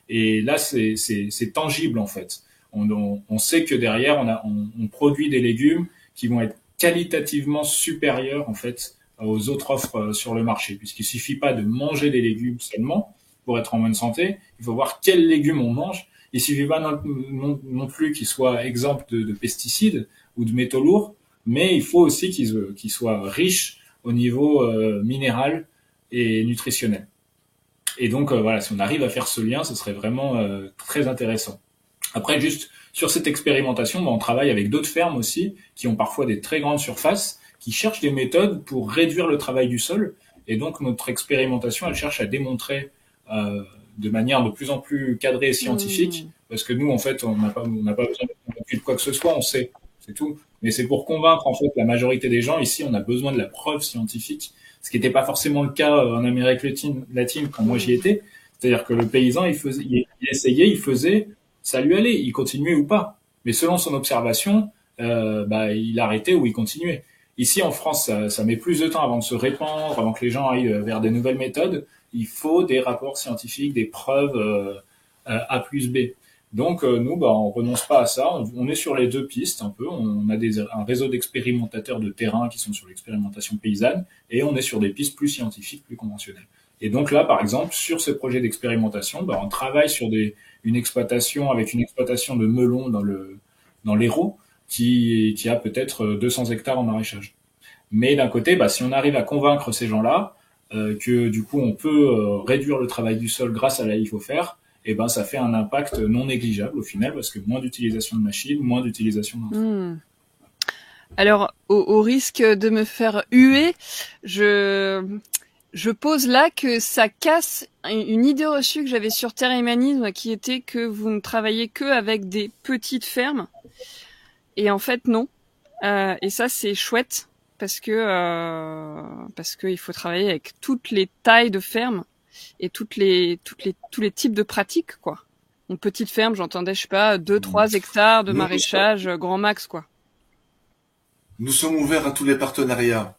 Et là, c'est tangible, en fait. On sait que derrière, on produit des légumes qui vont être qualitativement supérieurs, en fait, aux autres offres sur le marché, puisqu'il suffit pas de manger des légumes seulement pour être en bonne santé. Il faut voir quels légumes on mange. Il suffit pas non plus qu'ils soient exempts de pesticides ou de métaux lourds, mais il faut aussi qu'ils soient riches au niveau minéral et nutritionnel. Et donc voilà, si on arrive à faire ce lien, ce serait vraiment très intéressant. Après, juste sur cette expérimentation, on travaille avec d'autres fermes aussi, qui ont parfois des très grandes surfaces, qui cherchent des méthodes pour réduire le travail du sol. Et donc notre expérimentation, elle cherche à démontrer de manière de plus en plus cadrée et scientifique, parce que nous, en fait, on n'a pas besoin de quoi que ce soit, on sait, c'est tout. Mais c'est pour convaincre en fait la majorité des gens. Ici, on a besoin de la preuve scientifique, ce qui n'était pas forcément le cas en Amérique latine quand moi j'y étais. C'est-à-dire que le paysan, il essayait, il faisait, ça lui allait, il continuait ou pas. Mais selon son observation, il arrêtait ou il continuait. Ici, en France, ça met plus de temps avant de se répandre, avant que les gens aillent vers des nouvelles méthodes. Il faut des rapports scientifiques, des preuves A plus B. Donc nous, on renonce pas à ça. On est sur les deux pistes un peu. On a un réseau d'expérimentateurs de terrain qui sont sur l'expérimentation paysanne, et on est sur des pistes plus scientifiques, plus conventionnelles. Et donc là, par exemple, sur ce projet d'expérimentation, on travaille sur une exploitation de melons dans l'Hérault, qui a peut-être 200 hectares en maraîchage. Mais d'un côté, si on arrive à convaincre ces gens-là que du coup on peut réduire le travail du sol grâce à la lithosphère, et ça fait un impact non négligeable au final, parce que moins d'utilisation de machines, moins d'utilisation d'intrants. Alors, au risque de me faire huer, je pose là que ça casse une idée reçue que j'avais sur Terre Humanisme, qui était que vous ne travaillez que avec des petites fermes. Et en fait, non. Et ça, c'est chouette, parce que il faut travailler avec toutes les tailles de fermes et tous les types de pratiques, quoi. Une petite ferme, j'entendais, je sais pas, 2-3 hectares de Nous, maraîchage, grand max, quoi. nous sommes ouverts à tous les partenariats.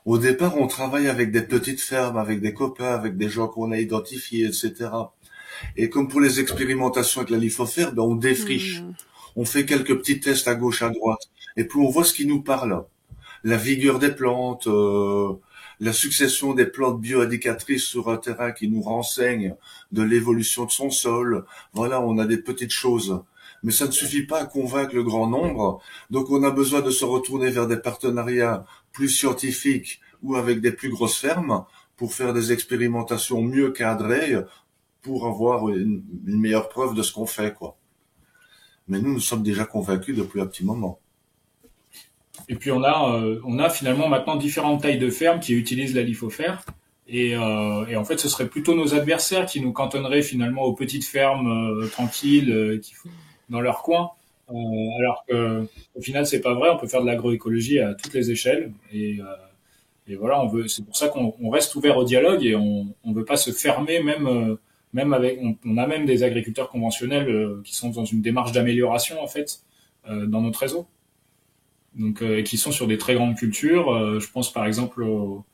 Au départ, on travaille avec des petites fermes, avec des copains, avec des gens qu'on a identifiés, etc. Et comme pour les expérimentations avec la lithofère, on défriche. Mmh. On fait quelques petits tests à gauche, à droite. Et puis on voit ce qui nous parle. La vigueur des plantes, la succession des plantes bioindicatrices sur un terrain qui nous renseigne de l'évolution de son sol. Voilà, on a des petites choses. Mais ça ne suffit pas à convaincre le grand nombre. Donc on a besoin de se retourner vers des partenariats plus scientifiques ou avec des plus grosses fermes pour faire des expérimentations mieux cadrées pour avoir une meilleure preuve de ce qu'on fait, quoi. Mais nous sommes déjà convaincus depuis un petit moment. Et puis on a finalement maintenant différentes tailles de fermes qui utilisent la lithofère. Et en fait, ce serait plutôt nos adversaires qui nous cantonneraient finalement aux petites fermes tranquilles dans leur coin. Alors que au final, c'est pas vrai. On peut faire de l'agroécologie à toutes les échelles. Et voilà, c'est pour ça qu'on reste ouvert au dialogue et on veut pas se fermer même avec. On a même des agriculteurs conventionnels qui sont dans une démarche d'amélioration en fait dans notre réseau. Donc qui sont sur des très grandes cultures. Je pense par exemple au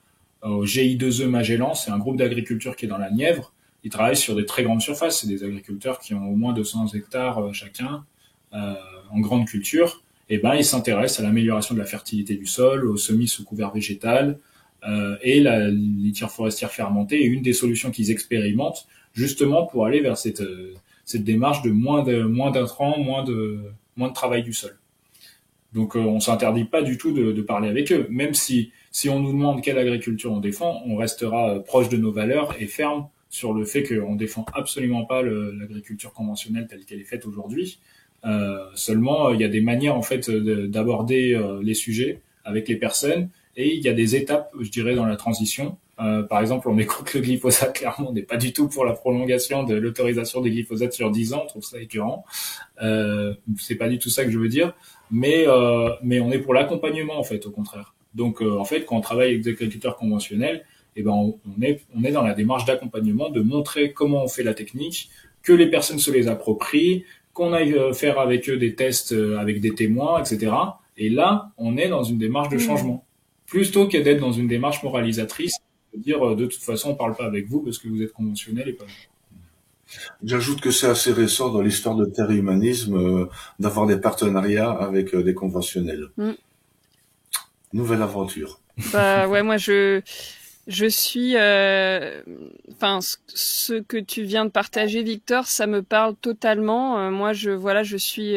GI2E Magellan, c'est un groupe d'agriculture qui est dans la Nièvre. Ils travaillent sur des très grandes surfaces. C'est des agriculteurs qui ont au moins 200 hectares chacun en grande culture. Et ils s'intéressent à l'amélioration de la fertilité du sol, aux semis sous couvert végétal, et la litière forestière fermentée est une des solutions qu'ils expérimentent justement pour aller vers cette démarche de moins d'intrants, moins de travail du sol. Donc on s'interdit pas du tout de parler avec eux. Même si on nous demande quelle agriculture on défend, on restera proche de nos valeurs et ferme sur le fait qu'on défend absolument pas l'agriculture conventionnelle telle qu'elle est faite aujourd'hui. Seulement, il y a des manières en fait d'aborder les sujets avec les personnes et il y a des étapes, je dirais, dans la transition. Par exemple, on est contre le glyphosate, clairement, on n'est pas du tout pour la prolongation de l'autorisation des glyphosates sur 10 ans, on trouve ça écœurant. C'est pas du tout ça que je veux dire, mais on est pour l'accompagnement en fait, au contraire. Donc en fait, quand on travaille avec des agriculteurs conventionnels, on est dans la démarche d'accompagnement, de montrer comment on fait la technique, que les personnes se les approprient, qu'on aille faire avec eux des tests avec des témoins, etc. Et là, on est dans une démarche de changement. Plutôt que d'être dans une démarche moralisatrice, de dire de toute façon, on parle pas avec vous parce que vous êtes conventionnel et pas nous. J'ajoute que c'est assez récent dans l'histoire de Terre Humanisme d'avoir des partenariats avec des conventionnels. Nouvelle aventure. Ouais, moi je suis, ce que tu viens de partager, Victor, ça me parle totalement. Moi, je suis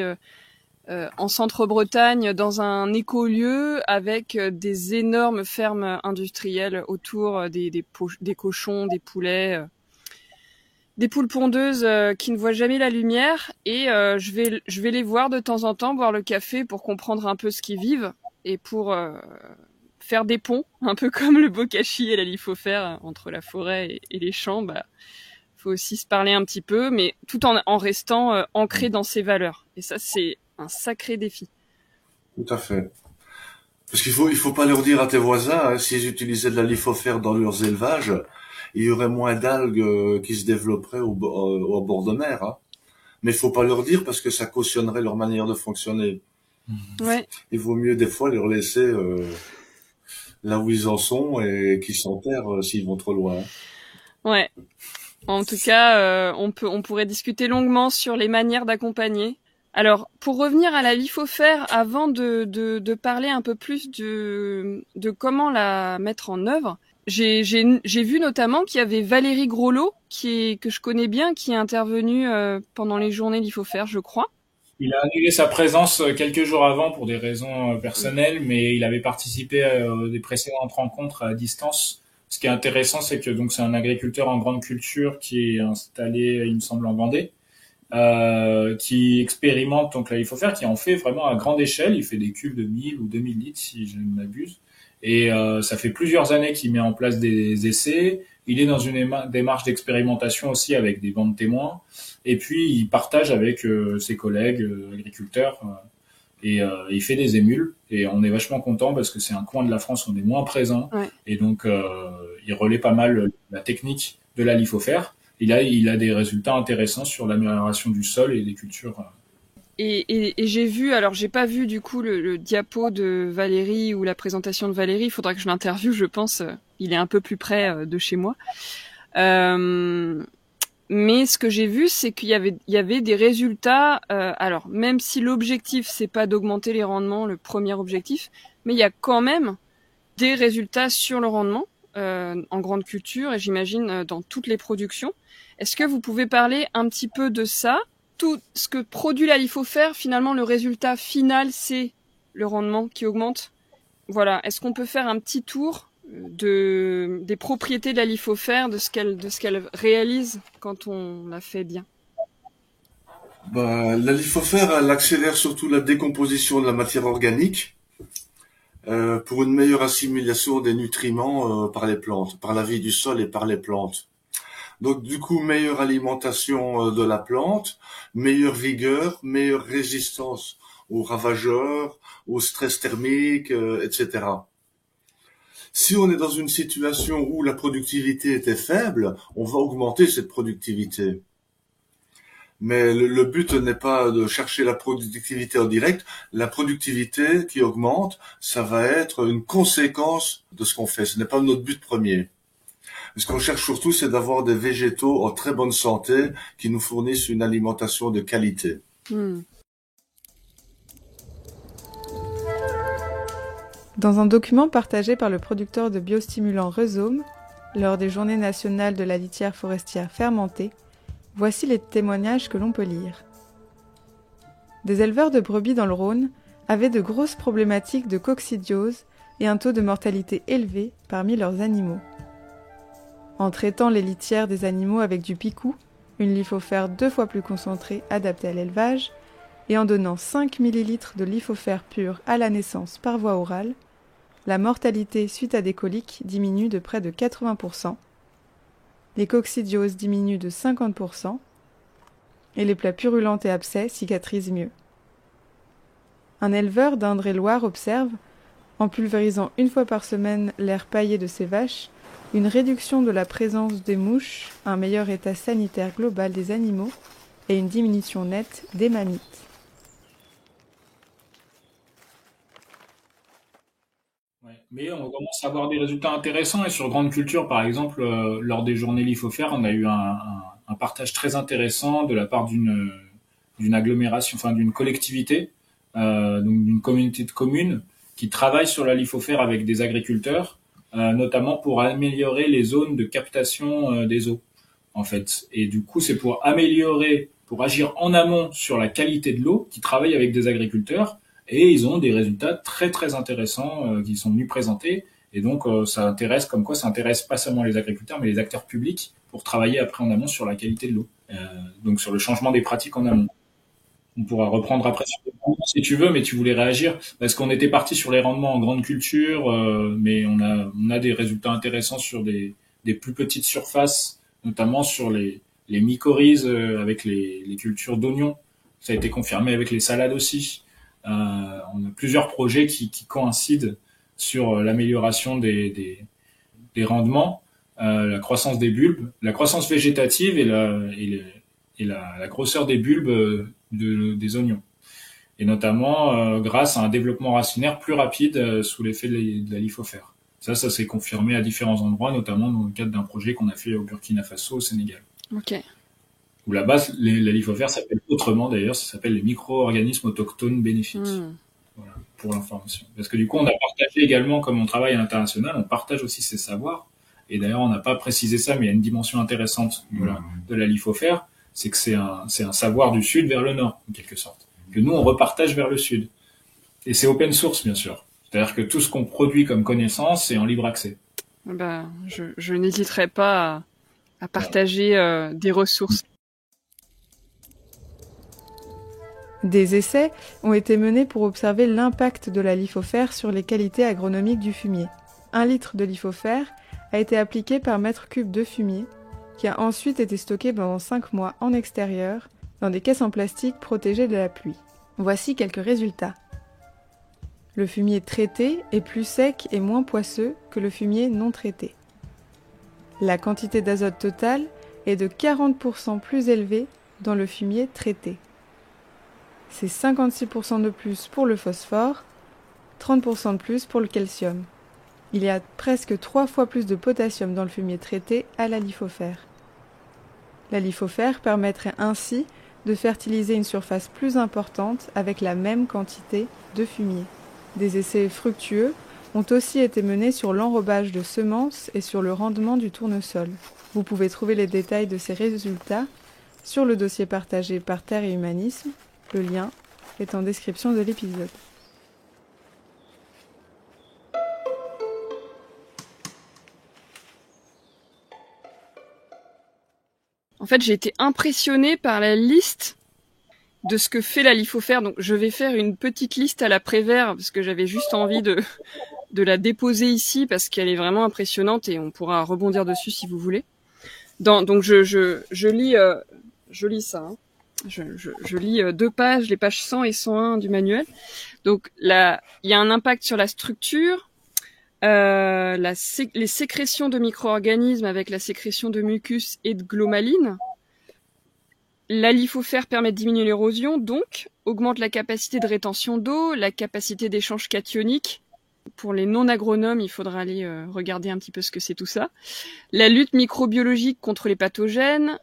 en Centre-Bretagne, dans un écolieu avec des énormes fermes industrielles autour des cochons, des poulets, des poules pondeuses qui ne voient jamais la lumière. Et je vais les voir de temps en temps, boire le café pour comprendre un peu ce qu'ils vivent et pour faire des ponts, un peu comme le bokashi et la lithofère entre la forêt et les champs. Faut aussi se parler un petit peu, mais tout en restant ancré dans ses valeurs. Et ça, c'est un sacré défi. Tout à fait. Parce il faut pas leur dire à tes voisins, s'ils utilisaient de la lithofère dans leurs élevages, il y aurait moins d'algues qui se développeraient au bord de mer. Hein. Mais il faut pas leur dire parce que ça cautionnerait leur manière de fonctionner. Ouais. Il vaut mieux des fois leur laisser là où ils en sont et qu'ils s'enterrent s'ils vont trop loin. Ouais. En tout cas, on pourrait discuter longuement sur les manières d'accompagner. Alors, pour revenir à la lithofère, avant de parler un peu plus de comment la mettre en œuvre, j'ai vu notamment qu'il y avait Valérie Groslot, que je connais bien, qui est intervenue pendant les journées lithofère, je crois. Il a annulé sa présence quelques jours avant pour des raisons personnelles, mais il avait participé à des précédentes rencontres à distance. Ce qui est intéressant, c'est que donc c'est un agriculteur en grande culture qui est installé, il me semble, en Vendée, qui expérimente donc la lithofère, qui en fait vraiment à grande échelle. Il fait des cubes de 1000 ou 2000 litres, si je ne m'abuse. Et ça fait plusieurs années qu'il met en place des essais. Il est dans une démarche d'expérimentation aussi avec des bancs de témoins. Et puis, il partage avec ses collègues agriculteurs et il fait des émules. Et on est vachement content parce que c'est un coin de la France où on est moins présent. Ouais. Et donc, il relaie pas mal la technique de la lithofère. il a des résultats intéressants sur l'amélioration du sol et des cultures. Et j'ai vu, alors j'ai pas vu du coup le diapo de Valérie ou la présentation de Valérie, il faudra que je l'interviewe, je pense, il est un peu plus près de chez moi. Mais ce que j'ai vu, c'est qu'il y avait des résultats, alors même si l'objectif c'est pas d'augmenter les rendements, le premier objectif, mais il y a quand même des résultats sur le rendement en grande culture et j'imagine dans toutes les productions. Est-ce que vous pouvez parler un petit peu de ça? Tout ce que produit la Lithofert, finalement, le résultat final, c'est le rendement qui augmente. Voilà. Est-ce qu'on peut faire un petit tour des propriétés de la Lithofert, de ce qu'elle réalise quand on la fait bien? La Lithofert, elle accélère surtout la décomposition de la matière organique pour une meilleure assimilation des nutriments par les plantes, par la vie du sol et par les plantes. Donc du coup, meilleure alimentation de la plante, meilleure vigueur, meilleure résistance aux ravageurs, au stress thermique, etc. Si on est dans une situation où la productivité était faible, on va augmenter cette productivité. Mais le but n'est pas de chercher la productivité en direct. La productivité qui augmente, ça va être une conséquence de ce qu'on fait. Ce n'est pas notre but premier. Ce qu'on cherche surtout, c'est d'avoir des végétaux en très bonne santé qui nous fournissent une alimentation de qualité. Dans un document partagé par le producteur de biostimulants Rhizome, lors des Journées nationales de la litière forestière fermentée, voici les témoignages que l'on peut lire. Des éleveurs de brebis dans le Rhône avaient de grosses problématiques de coccidiose et un taux de mortalité élevé parmi leurs animaux. En traitant les litières des animaux avec du picou, une Lithofert 2 fois plus concentrée adaptée à l'élevage, et en donnant 5 ml de Lithofert pur à la naissance par voie orale, la mortalité suite à des coliques diminue de près de 80%, les coccidioses diminuent de 50%, et les plaies purulentes et abcès cicatrisent mieux. Un éleveur d'Indre-et-Loire observe, en pulvérisant 1 fois par semaine l'air paillé de ses vaches, une réduction de la présence des mouches, un meilleur état sanitaire global des animaux et une diminution nette des mammites. Ouais, mais on commence à avoir des résultats intéressants et sur grande culture, par exemple, lors des journées Lithofert, on a eu un partage très intéressant de la part d'une agglomération, enfin d'une collectivité, donc d'une communauté de communes qui travaille sur la Lithofert avec des agriculteurs. Notamment pour améliorer les zones de captation des eaux, en fait. Et du coup, c'est pour agir en amont sur la qualité de l'eau, qui travaillent avec des agriculteurs, et ils ont des résultats très très intéressants qui sont venus présenter. Et donc, ça intéresse pas seulement les agriculteurs, mais les acteurs publics pour travailler après en amont sur la qualité de l'eau, donc sur le changement des pratiques en amont. On pourra reprendre après sur les rendements si tu veux, mais tu voulais réagir parce qu'on était parti sur les rendements en grande culture, mais on a des résultats intéressants sur des plus petites surfaces, notamment sur les mycorhizes avec les cultures d'oignons. Ça a été confirmé avec les salades aussi. On a plusieurs projets qui coïncident sur l'amélioration des rendements, la croissance des bulbes, la croissance végétative et la grosseur des bulbes des oignons. Et notamment grâce à un développement racinaire plus rapide sous l'effet de la Lithofert. Ça s'est confirmé à différents endroits, notamment dans le cadre d'un projet qu'on a fait au Burkina Faso, au Sénégal. Ok. Où là-bas, la Lithofert s'appelle autrement d'ailleurs, ça s'appelle les micro-organismes autochtones bénéfiques. Voilà, pour l'information. Parce que du coup, on a partagé également, comme on travaille à l'international, on partage aussi ces savoirs. Et d'ailleurs, on n'a pas précisé ça, mais il y a une dimension intéressante de la Lithofert, c'est que c'est un savoir du sud vers le nord, en quelque sorte. Que nous, on repartage vers le sud. Et c'est open source, bien sûr. C'est-à-dire que tout ce qu'on produit comme connaissance, c'est en libre accès. Je n'hésiterai pas à partager des ressources. Des essais ont été menés pour observer l'impact de la Lithofert sur les qualités agronomiques du fumier. 1 litre de Lithofert a été appliqué par mètre cube de fumier, qui a ensuite été stocké pendant 5 mois en extérieur, dans des caisses en plastique protégées de la pluie. Voici quelques résultats. Le fumier traité est plus sec et moins poisseux que le fumier non traité. La quantité d'azote totale est de 40% plus élevé dans le fumier traité. C'est 56% de plus pour le phosphore, 30% de plus pour le calcium. Il y a presque 3 fois plus de potassium dans le fumier traité à la lithofère. La lithofère permettrait ainsi de fertiliser une surface plus importante avec la même quantité de fumier. Des essais fructueux ont aussi été menés sur l'enrobage de semences et sur le rendement du tournesol. Vous pouvez trouver les détails de ces résultats sur le dossier partagé par Terre et Humanisme. Le lien est en description de l'épisode. En fait, j'ai été impressionnée par la liste de ce que fait la lithofère. Donc, je vais faire une petite liste à la Prévert parce que j'avais juste envie de la déposer ici parce qu'elle est vraiment impressionnante et on pourra rebondir dessus si vous voulez. Donc, je lis ça. Hein. Je lis 2 pages, les pages 100 et 101 du manuel. Donc, là, il y a un impact sur la structure. Les sécrétions de micro-organismes avec la sécrétion de mucus et de glomaline. La lithofère permet de diminuer l'érosion, donc augmente la capacité de rétention d'eau, la capacité d'échange cationique. Pour les non-agronomes, il faudra aller regarder un petit peu ce que c'est tout ça. La lutte microbiologique contre les pathogènes.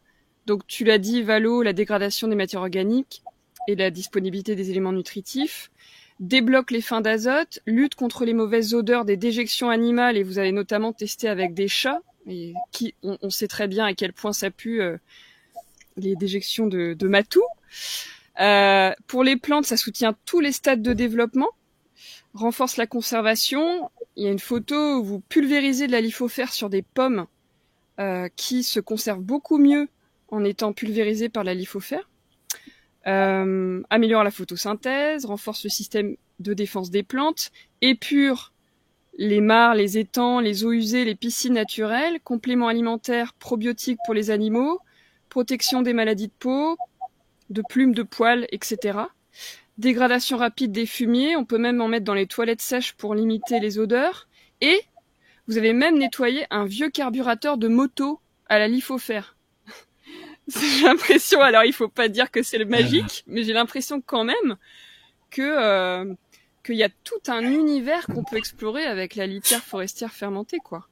Donc tu l'as dit, Valo, la dégradation des matières organiques et la disponibilité des éléments nutritifs. Débloque les fins d'azote, lutte contre les mauvaises odeurs des déjections animales, et vous avez notamment testé avec des chats, et on sait très bien à quel point ça pue les déjections de matou. Pour les plantes, ça soutient tous les stades de développement, renforce la conservation. Il y a une photo où vous pulvérisez de la lithofère sur des pommes qui se conservent beaucoup mieux en étant pulvérisées par la lithofère. Améliore la photosynthèse, renforce le système de défense des plantes, épure les mares, les étangs, les eaux usées, les piscines naturelles, complément alimentaire probiotique pour les animaux, protection des maladies de peau, de plumes, de poils, etc. Dégradation rapide des fumiers, on peut même en mettre dans les toilettes sèches pour limiter les odeurs. Et vous avez même nettoyé un vieux carburateur de moto à la lithofère. J'ai l'impression, alors il faut pas dire que c'est le magique, mais j'ai l'impression quand même que qu'il y a tout un univers qu'on peut explorer avec la litière forestière fermentée, quoi.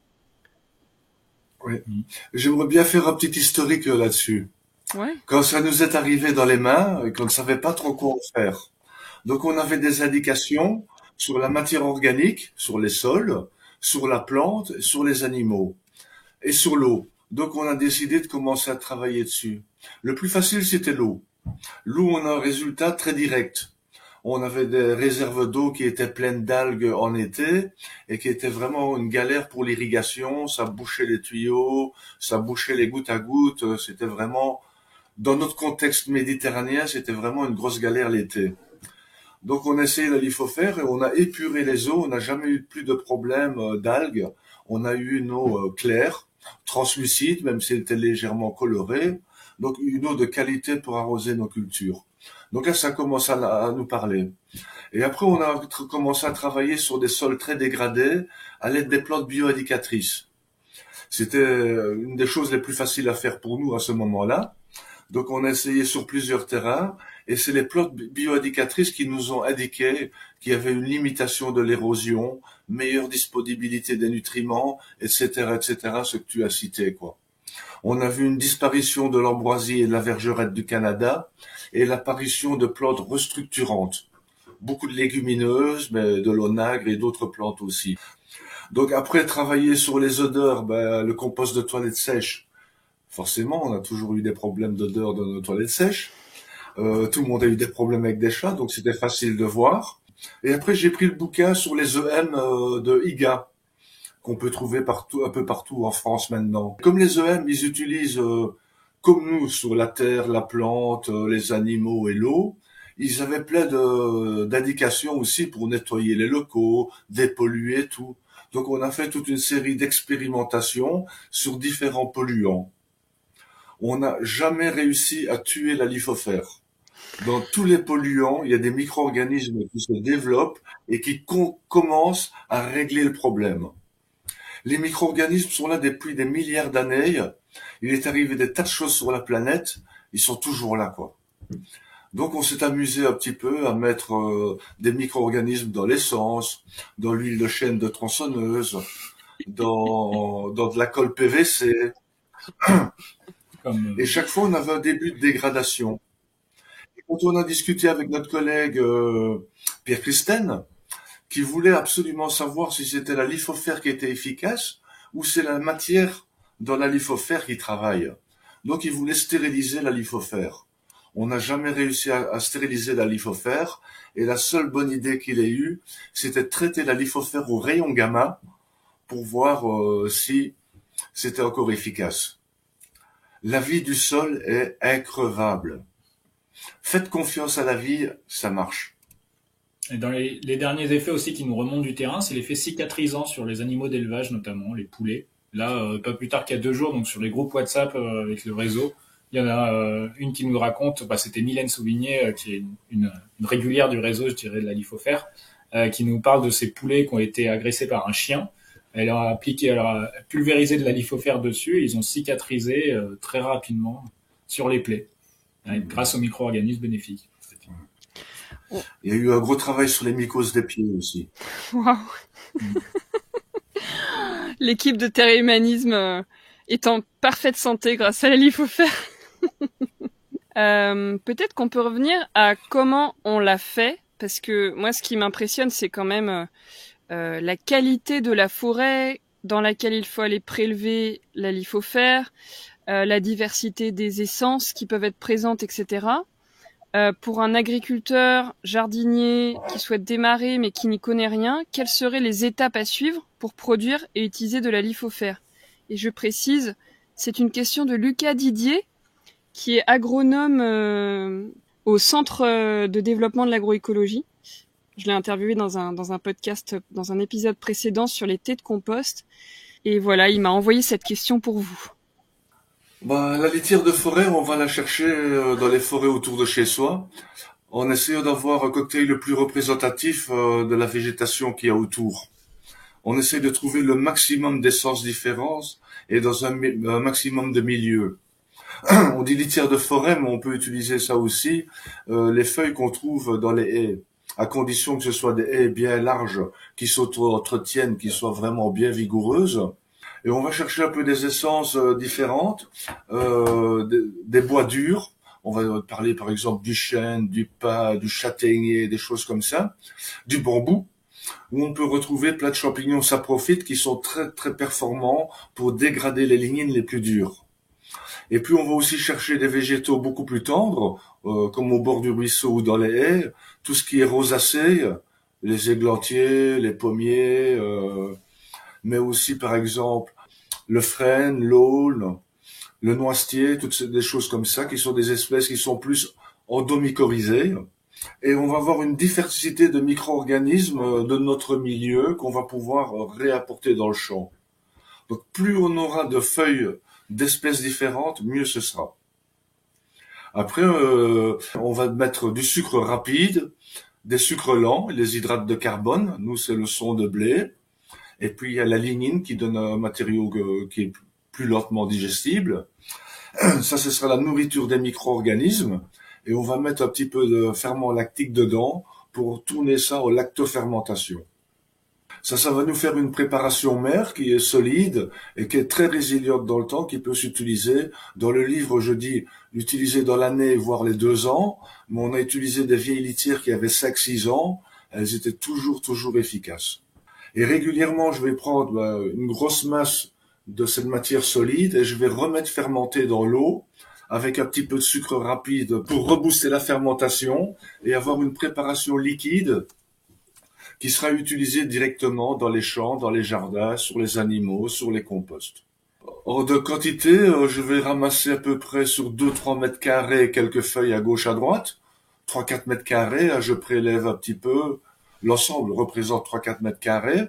Oui. J'aimerais bien faire un petit historique là-dessus. Ouais. Quand ça nous est arrivé dans les mains, et qu'on ne savait pas trop quoi en faire. Donc on avait des indications sur la matière organique, sur les sols, sur la plante, sur les animaux et sur l'eau. Donc on a décidé de commencer à travailler dessus. Le plus facile, c'était l'eau. L'eau, on a un résultat très direct. On avait des réserves d'eau qui étaient pleines d'algues en été et qui étaient vraiment une galère pour l'irrigation. Ça bouchait les tuyaux, ça bouchait les gouttes à gouttes. C'était vraiment, dans notre contexte méditerranéen, c'était vraiment une grosse galère l'été. Donc on a essayé la lithofère et on a épuré les eaux. On n'a jamais eu plus de problème d'algues. On a eu une eau claire, translucide, même si elle était légèrement colorée. Donc une eau de qualité pour arroser nos cultures. Donc là, ça commence à nous parler. Et après, on a commencé à travailler sur des sols très dégradés à l'aide des plantes bioindicatrices. C'était une des choses les plus faciles à faire pour nous à ce moment-là. Donc on a essayé sur plusieurs terrains et c'est les plantes bioindicatrices qui nous ont indiqué qu'il y avait une limitation de l'érosion, meilleure disponibilité des nutriments, etc., etc., ce que tu as cité, quoi. On a vu une disparition de l'ambroisie et de la vergerette du Canada et l'apparition de plantes restructurantes. Beaucoup de légumineuses, mais de l'onagre et d'autres plantes aussi. Donc après travailler sur les odeurs, le compost de toilette sèche, forcément, on a toujours eu des problèmes d'odeur dans nos toilettes sèches. Tout le monde a eu des problèmes avec des chats, donc c'était facile de voir. Et après, j'ai pris le bouquin sur les EM de IGA, qu'on peut trouver partout, un peu partout en France maintenant. Comme les EM, ils utilisent, comme nous, sur la terre, la plante, les animaux et l'eau, ils avaient plein d'indications aussi pour nettoyer les locaux, dépolluer tout. Donc on a fait toute une série d'expérimentations sur différents polluants. On n'a jamais réussi à tuer la lithofère. Dans tous les polluants, il y a des micro-organismes qui se développent et qui commencent à régler le problème. Les micro-organismes sont là depuis des milliards d'années. Il est arrivé des tas de choses sur la planète. Ils sont toujours là, quoi. Donc on s'est amusé un petit peu à mettre des micro-organismes dans l'essence, dans l'huile de chêne de tronçonneuse, dans de la colle PVC. Et chaque fois, on avait un début de dégradation. Et quand on a discuté avec notre collègue Pierre Christen, qui voulait absolument savoir si c'était la lithofère qui était efficace ou c'est la matière dans la lithofère qui travaille. Donc il voulait stériliser la lithofère. On n'a jamais réussi à stériliser la lithofère et la seule bonne idée qu'il ait eue, c'était de traiter la lithofère au rayon gamma pour voir si c'était encore efficace. La vie du sol est increvable. Faites confiance à la vie, ça marche. Et dans les derniers effets aussi qui nous remontent du terrain, c'est l'effet cicatrisant sur les animaux d'élevage, notamment les poulets. Là, pas plus tard qu'il y a 2 jours, donc sur les groupes WhatsApp avec le réseau, il y en a une qui nous raconte, c'était Mylène Sauvigné, qui est une régulière du réseau, je dirais, de la lithofère, qui nous parle de ces poulets qui ont été agressés par un chien. Elle a pulvérisé de la lithofère dessus et ils ont cicatrisé très rapidement sur les plaies, grâce aux micro-organismes bénéfiques. Il y a eu un gros travail sur les mycoses des pieds aussi. Waouh. L'équipe de Terre Humanisme est en parfaite santé grâce à la lithofère. Peut-être qu'on peut revenir à comment on l'a fait, parce que moi, ce qui m'impressionne, c'est quand même la qualité de la forêt dans laquelle il faut aller prélever la lithofère, la diversité des essences qui peuvent être présentes, etc. Pour un agriculteur jardinier qui souhaite démarrer mais qui n'y connaît rien, quelles seraient les étapes à suivre pour produire et utiliser de la lithofère? Et je précise, c'est une question de Lucas Didier, qui est agronome au Centre de développement de l'agroécologie. Je l'ai interviewé dans un podcast, dans un épisode précédent sur les thés de compost. Et voilà, il m'a envoyé cette question pour vous. La litière de forêt, on va la chercher dans les forêts autour de chez soi, en essayant d'avoir un cocktail le plus représentatif de la végétation qu'il y a autour. On essaie de trouver le maximum d'essences différentes et dans un maximum de milieux. On dit litière de forêt, mais on peut utiliser ça aussi, les feuilles qu'on trouve dans les haies, à condition que ce soit des haies bien larges, qui s'auto-entretiennent, qui soient vraiment bien vigoureuses. Et on va chercher un peu des essences différentes, des bois durs. On va parler par exemple du chêne, du pin, du châtaignier, des choses comme ça, du bambou, où on peut retrouver plein de champignons saprophytes qui sont très très performants pour dégrader les lignines les plus dures. Et puis on va aussi chercher des végétaux beaucoup plus tendres, comme au bord du ruisseau ou dans les haies, tout ce qui est rosacée, les églantiers, les pommiers, mais aussi par exemple le frêne, l'aulne, le noisetier, des choses comme ça, qui sont des espèces qui sont plus endomycorhizées. Et on va avoir une diversité de micro-organismes de notre milieu qu'on va pouvoir réapporter dans le champ. Donc plus on aura de feuilles d'espèces différentes, mieux ce sera. Après, on va mettre du sucre rapide, des sucres lents, les hydrates de carbone, nous c'est le son de blé, et puis il y a la lignine qui donne un matériau qui est plus lentement digestible. Ça, ce sera la nourriture des micro-organismes, et on va mettre un petit peu de ferment lactique dedans pour tourner ça au lactofermentation. Ça va nous faire une préparation mère qui est solide et qui est très résiliente dans le temps, qui peut s'utiliser. Dans le livre, je dis l'utiliser dans l'année, voire les 2 ans, mais on a utilisé des vieilles litières qui avaient 5-6 ans, elles étaient toujours efficaces. Et régulièrement, je vais prendre une grosse masse de cette matière solide et je vais remettre fermenter dans l'eau avec un petit peu de sucre rapide pour rebooster la fermentation et avoir une préparation liquide qui sera utilisée directement dans les champs, dans les jardins, sur les animaux, sur les composts. Hors de quantité, je vais ramasser à peu près sur 2-3 mètres carrés quelques feuilles à gauche à droite. 3-4 mètres carrés, je prélève un petit peu. L'ensemble représente 3-4 mètres carrés.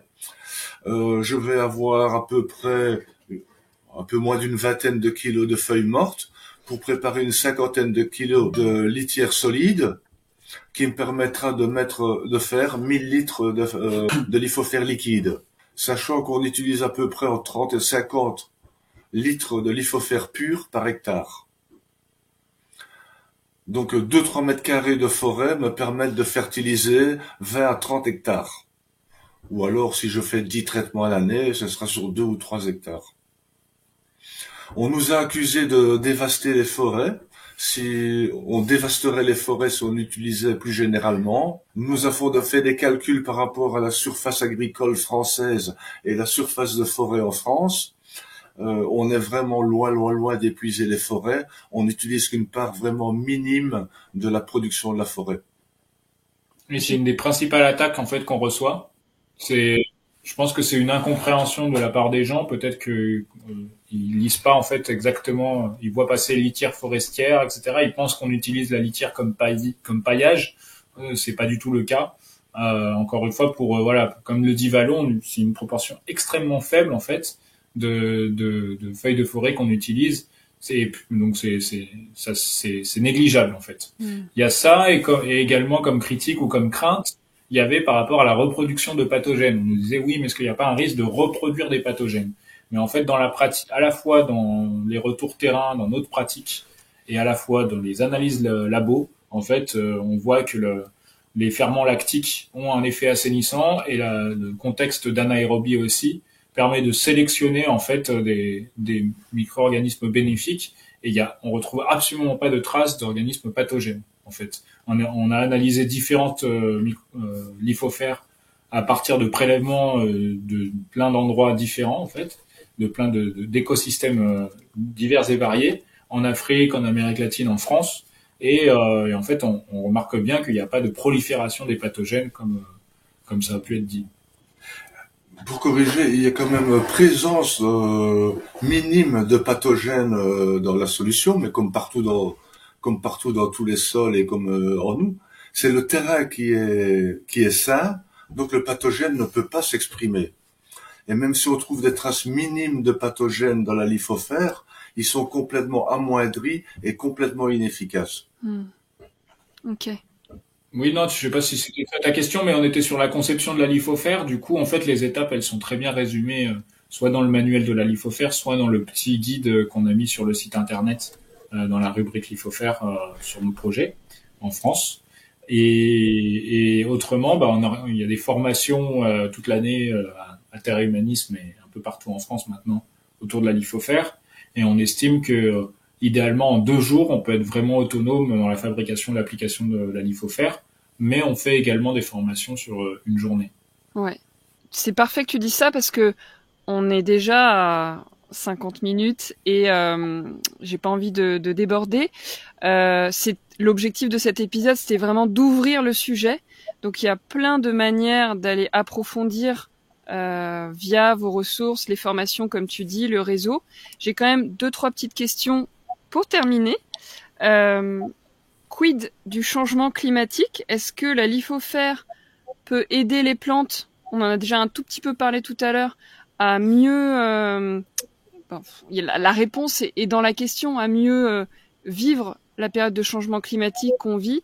Je vais avoir à peu près un peu moins d'une vingtaine de kilos de feuilles mortes pour préparer une 50aine de kilos de litière solide qui me permettra de faire 1000 litres de lithofère liquide. sachant qu'on utilise à peu près entre 30 et 50 litres de lithofère pur par hectare. Donc 2-3 mètres carrés de forêt me permettent de fertiliser 20 à 30 hectares. Ou alors, si je fais 10 traitements à l'année, ce sera sur 2 ou 3 hectares. On nous a accusé de dévaster les forêts. Si on dévasterait les forêts si on utilisait plus généralement. Nous avons fait des calculs par rapport à la surface agricole française et la surface de forêt en France. On est vraiment loin d'épuiser les forêts. On n'utilise qu'une part vraiment minime de la production de la forêt. Et c'est une des principales attaques en fait qu'on reçoit. Je pense que c'est une incompréhension de la part des gens. Peut-être que ils lisent pas en fait exactement. Ils voient passer litière forestière, etc. Ils pensent qu'on utilise la litière comme paillage. C'est pas du tout le cas. Encore une fois, voilà, comme le dit Vallon, c'est une proportion extrêmement faible en fait de feuilles de forêt qu'on utilise. Donc c'est négligeable en fait. Il y a ça et également comme critique ou comme crainte, il y avait par rapport à la reproduction de pathogènes. On nous disait oui, mais est-ce qu'il n'y a pas un risque de reproduire des pathogènes? Mais en fait, dans la pratique, à la fois dans les retours terrain, dans notre pratique, et à la fois dans les analyses labo, en fait, on voit que les ferments lactiques ont un effet assainissant et le contexte d'anaérobie aussi permet de sélectionner en fait des micro-organismes bénéfiques et on retrouve absolument pas de traces d'organismes pathogènes en fait. On a analysé différentes lithofères à partir de prélèvements de plein d'endroits différents en fait, de plein d'écosystèmes divers et variés en Afrique, en Amérique latine, en France et en fait on remarque bien qu'il n'y a pas de prolifération des pathogènes comme ça a pu être dit. Pour corriger, il y a quand même présence minime de pathogènes dans la solution, mais comme partout dans tous les sols et comme en nous, c'est le terrain qui est sain, donc le pathogène ne peut pas s'exprimer. Et même si on trouve des traces minimes de pathogènes dans la lithofère, ils sont complètement amoindris et complètement inefficaces. Ok. Oui, non, je sais pas si c'était ça ta question, mais on était sur la conception de la lithofère. Du coup, en fait, les étapes, elles sont très bien résumées, soit dans le manuel de la lithofère, soit dans le petit guide qu'on a mis sur le site internet, dans la rubrique lithofère sur nos projets en France. Et autrement, il y a des formations toute l'année à Terre et Humanisme et un peu partout en France maintenant autour de la lithofère. Et on estime que idéalement, en 2 jours, on peut être vraiment autonome dans la fabrication et l'application de la lithofère, mais on fait également des formations sur une journée. Ouais. C'est parfait que tu dis ça parce que on est déjà à 50 minutes et j'ai pas envie de déborder. C'est l'objectif de cet épisode, c'était vraiment d'ouvrir le sujet. Donc il y a plein de manières d'aller approfondir via vos ressources, les formations comme tu dis, le réseau. J'ai quand même 2-3 petites questions pour terminer. Quid du changement climatique? Est-ce que la lithofère peut aider les plantes? On en a déjà un tout petit peu parlé tout à l'heure, à mieux... la réponse est dans la question, à mieux vivre la période de changement climatique qu'on vit.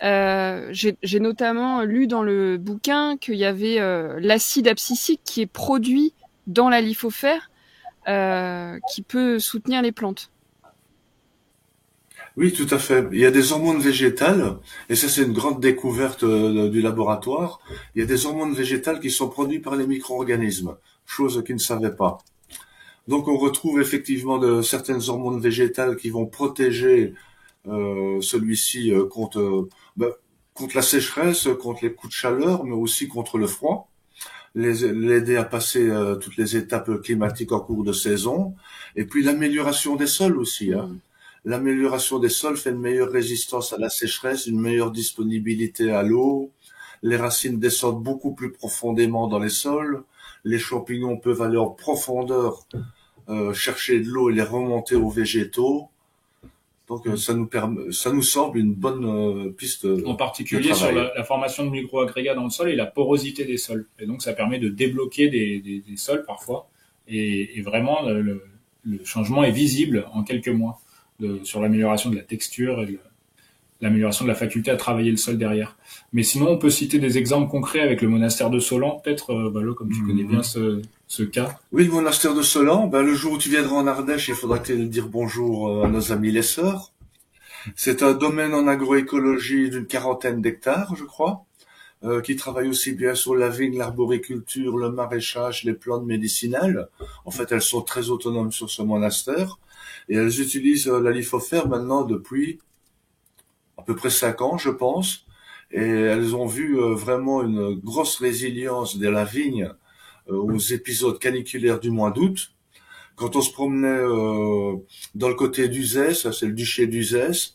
J'ai notamment lu dans le bouquin qu'il y avait l'acide abscisique qui est produit dans la lithofère qui peut soutenir les plantes. Oui, tout à fait. Il y a des hormones végétales, et ça c'est une grande découverte du laboratoire. Il y a des hormones végétales qui sont produites par les micro-organismes, chose qu'ils ne savaient pas. Donc on retrouve effectivement certaines hormones végétales qui vont protéger celui-ci contre la sécheresse, contre les coups de chaleur, mais aussi contre le froid, l'aider à passer toutes les étapes climatiques en cours de saison, et puis l'amélioration des sols aussi. L'amélioration des sols fait une meilleure résistance à la sécheresse, une meilleure disponibilité à l'eau. Les racines descendent beaucoup plus profondément dans les sols. Les champignons peuvent aller en profondeur chercher de l'eau et les remonter aux végétaux. Donc ça nous semble une bonne piste. En particulier sur la formation de micro-agrégats dans le sol et la porosité des sols. Et donc ça permet de débloquer des sols parfois. Et vraiment le changement est visible en quelques mois sur l'amélioration de la texture l'amélioration de la faculté à travailler le sol derrière. Mais sinon, on peut citer des exemples concrets avec le monastère de Solan, peut-être, Balo, comme tu connais bien ce cas. Oui, le monastère de Solan, le jour où tu viendras en Ardèche, il faudra te dire bonjour à nos amis les sœurs. C'est un domaine en agroécologie d'une 40aine d'hectares, je crois, qui travaille aussi bien sur la vigne, l'arboriculture, le maraîchage, les plantes médicinales. En fait, elles sont très autonomes sur ce monastère et elles utilisent la lithofère maintenant depuis à peu près 5 ans, je pense. Et elles ont vu vraiment une grosse résilience de la vigne aux épisodes caniculaires du mois d'août. Quand on se promenait dans le côté d'Uzès, ça c'est le duché d'Uzès,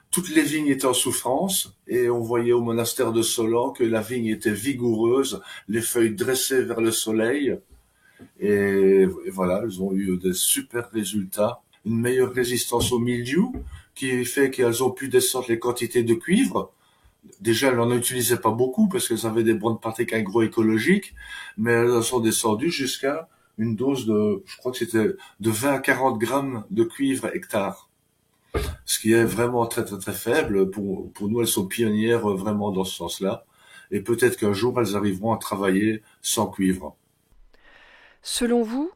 toutes les vignes étaient en souffrance et on voyait au monastère de Solan que la vigne était vigoureuse, les feuilles dressées vers le soleil et voilà, elles ont eu des super résultats, une meilleure résistance au mildiou qui fait qu'elles ont pu descendre les quantités de cuivre. Déjà, elles n'en utilisaient pas beaucoup parce qu'elles avaient des bonnes pratiques agroécologiques, mais elles sont descendues jusqu'à une dose de, je crois que c'était de 20 à 40 grammes de cuivre hectare. Ce qui est vraiment très très très faible. Pour nous, elles sont pionnières vraiment dans ce sens-là. Et peut-être qu'un jour, elles arriveront à travailler sans cuivre. Selon vous,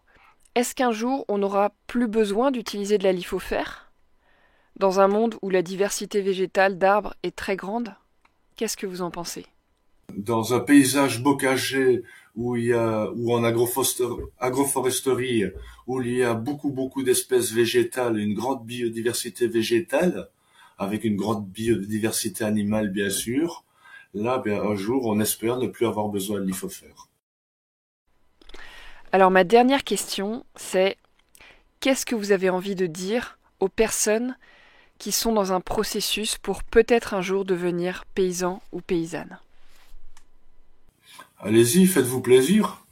est-ce qu'un jour, on n'aura plus besoin d'utiliser de la lithofère ? Dans un monde où la diversité végétale d'arbres est très grande ? Qu'est-ce que vous en pensez ? Dans un paysage bocagé ou en agroforesterie, où il y a beaucoup d'espèces végétales et une grande biodiversité végétale, avec une grande biodiversité animale bien sûr, là, un jour, on espère ne plus avoir besoin de lithofère. Alors ma dernière question, c'est qu'est-ce que vous avez envie de dire aux personnes qui sont dans un processus pour peut-être un jour devenir paysan ou paysanne ? Allez-y, faites-vous plaisir.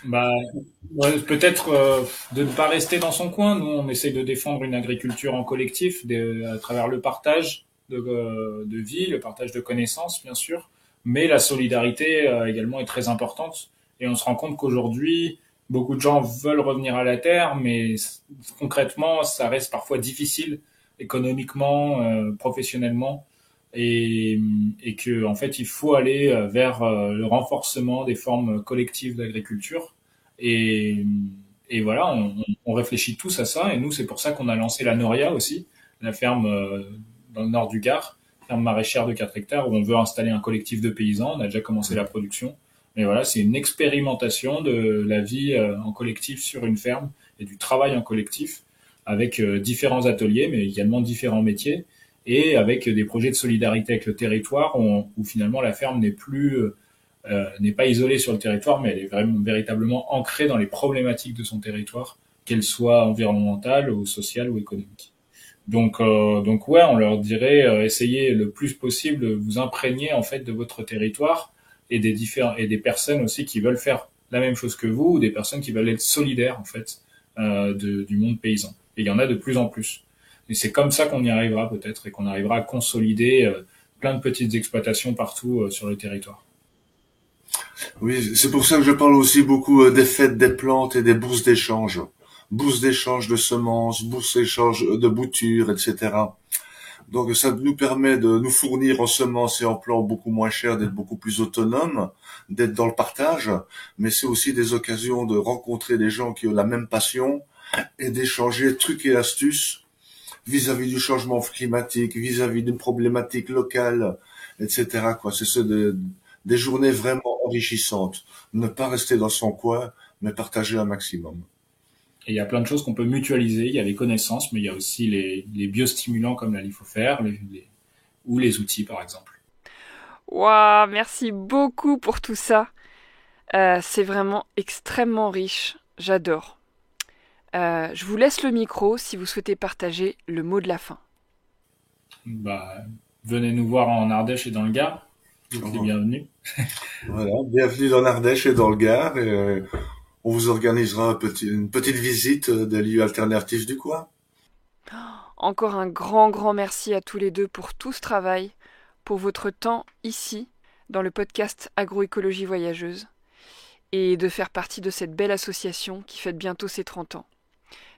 Peut-être de ne pas rester dans son coin. Nous, on essaye de défendre une agriculture en collectif à travers le partage de vie, le partage de connaissances, bien sûr. Mais la solidarité également est très importante. Et on se rend compte qu'aujourd'hui, beaucoup de gens veulent revenir à la terre, mais concrètement, ça reste parfois difficile économiquement, professionnellement. Et que en fait il faut aller vers le renforcement des formes collectives d'agriculture et voilà on réfléchit tous à ça et nous c'est pour ça qu'on a lancé la Noria aussi, la ferme dans le nord du Gard, ferme maraîchère de 4 hectares où on veut installer un collectif de paysans. On a déjà commencé la production, mais voilà, c'est une expérimentation de la vie en collectif sur une ferme et du travail en collectif avec différents ateliers mais également différents métiers et avec des projets de solidarité avec le territoire où finalement la ferme n'est pas isolée sur le territoire, mais elle est vraiment véritablement ancrée dans les problématiques de son territoire, qu'elles soient environnementales ou sociales ou économiques. Donc ouais, on leur dirait essayez le plus possible de vous imprégner en fait de votre territoire et des personnes aussi qui veulent faire la même chose que vous ou des personnes qui veulent être solidaires en fait du monde paysan. Et il y en a de plus en plus. Et c'est comme ça qu'on y arrivera peut-être et qu'on arrivera à consolider plein de petites exploitations partout sur le territoire. Oui, c'est pour ça que je parle aussi beaucoup des fêtes des plantes et des bourses d'échange. Bourses d'échange de semences, bourses d'échange de boutures, etc. Donc ça nous permet de nous fournir en semences et en plants beaucoup moins chers, d'être beaucoup plus autonomes, d'être dans le partage, mais c'est aussi des occasions de rencontrer des gens qui ont la même passion et d'échanger trucs et astuces vis-à-vis du changement climatique, vis-à-vis d'une problématique locale, etc. C'est des journées vraiment enrichissantes. Ne pas rester dans son coin, mais partager un maximum. Et il y a plein de choses qu'on peut mutualiser. Il y a les connaissances, mais il y a aussi les biostimulants comme la lithofère ou les outils, par exemple. Waouh, merci beaucoup pour tout ça. C'est vraiment extrêmement riche. J'adore. Je vous laisse le micro si vous souhaitez partager le mot de la fin. Venez nous voir en Ardèche et dans le Gard. Vous êtes bienvenus. Voilà, bienvenue dans l'Ardèche et dans le Gard. Et on vous organisera une petite visite des lieux alternatifs du coin. Encore un grand merci à tous les deux pour tout ce travail, pour votre temps ici, dans le podcast Agroécologie Voyageuse, et de faire partie de cette belle association qui fête bientôt ses 30 ans.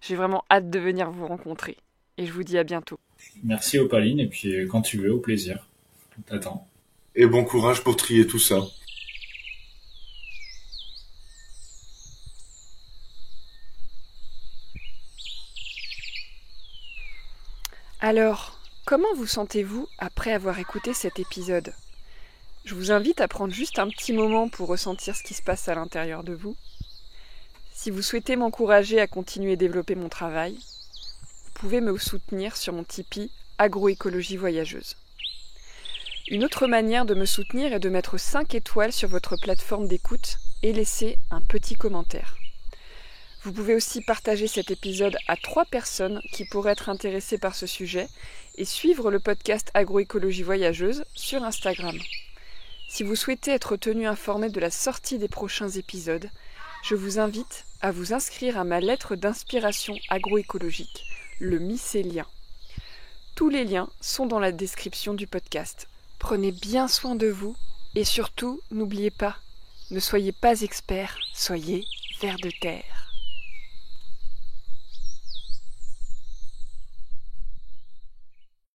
J'ai vraiment hâte de venir vous rencontrer. et je vous dis à bientôt. Merci Opaline, et puis quand tu veux, au plaisir. On t'attend. Et bon courage pour trier tout ça. Alors, comment vous sentez-vous après avoir écouté cet épisode ? Je vous invite à prendre juste un petit moment pour ressentir ce qui se passe à l'intérieur de vous. Si vous souhaitez m'encourager à continuer à développer mon travail, vous pouvez me soutenir sur mon Tipeee Agroécologie Voyageuse. Une autre manière de me soutenir est de mettre 5 étoiles sur votre plateforme d'écoute et laisser un petit commentaire. Vous pouvez aussi partager cet épisode à 3 personnes qui pourraient être intéressées par ce sujet et suivre le podcast Agroécologie Voyageuse sur Instagram. Si vous souhaitez être tenu informé de la sortie des prochains épisodes, je vous invite à vous inscrire à ma lettre d'inspiration agroécologique, le mycélien. Tous les liens sont dans la description du podcast. Prenez bien soin de vous et surtout, n'oubliez pas, ne soyez pas expert, soyez vers de terre.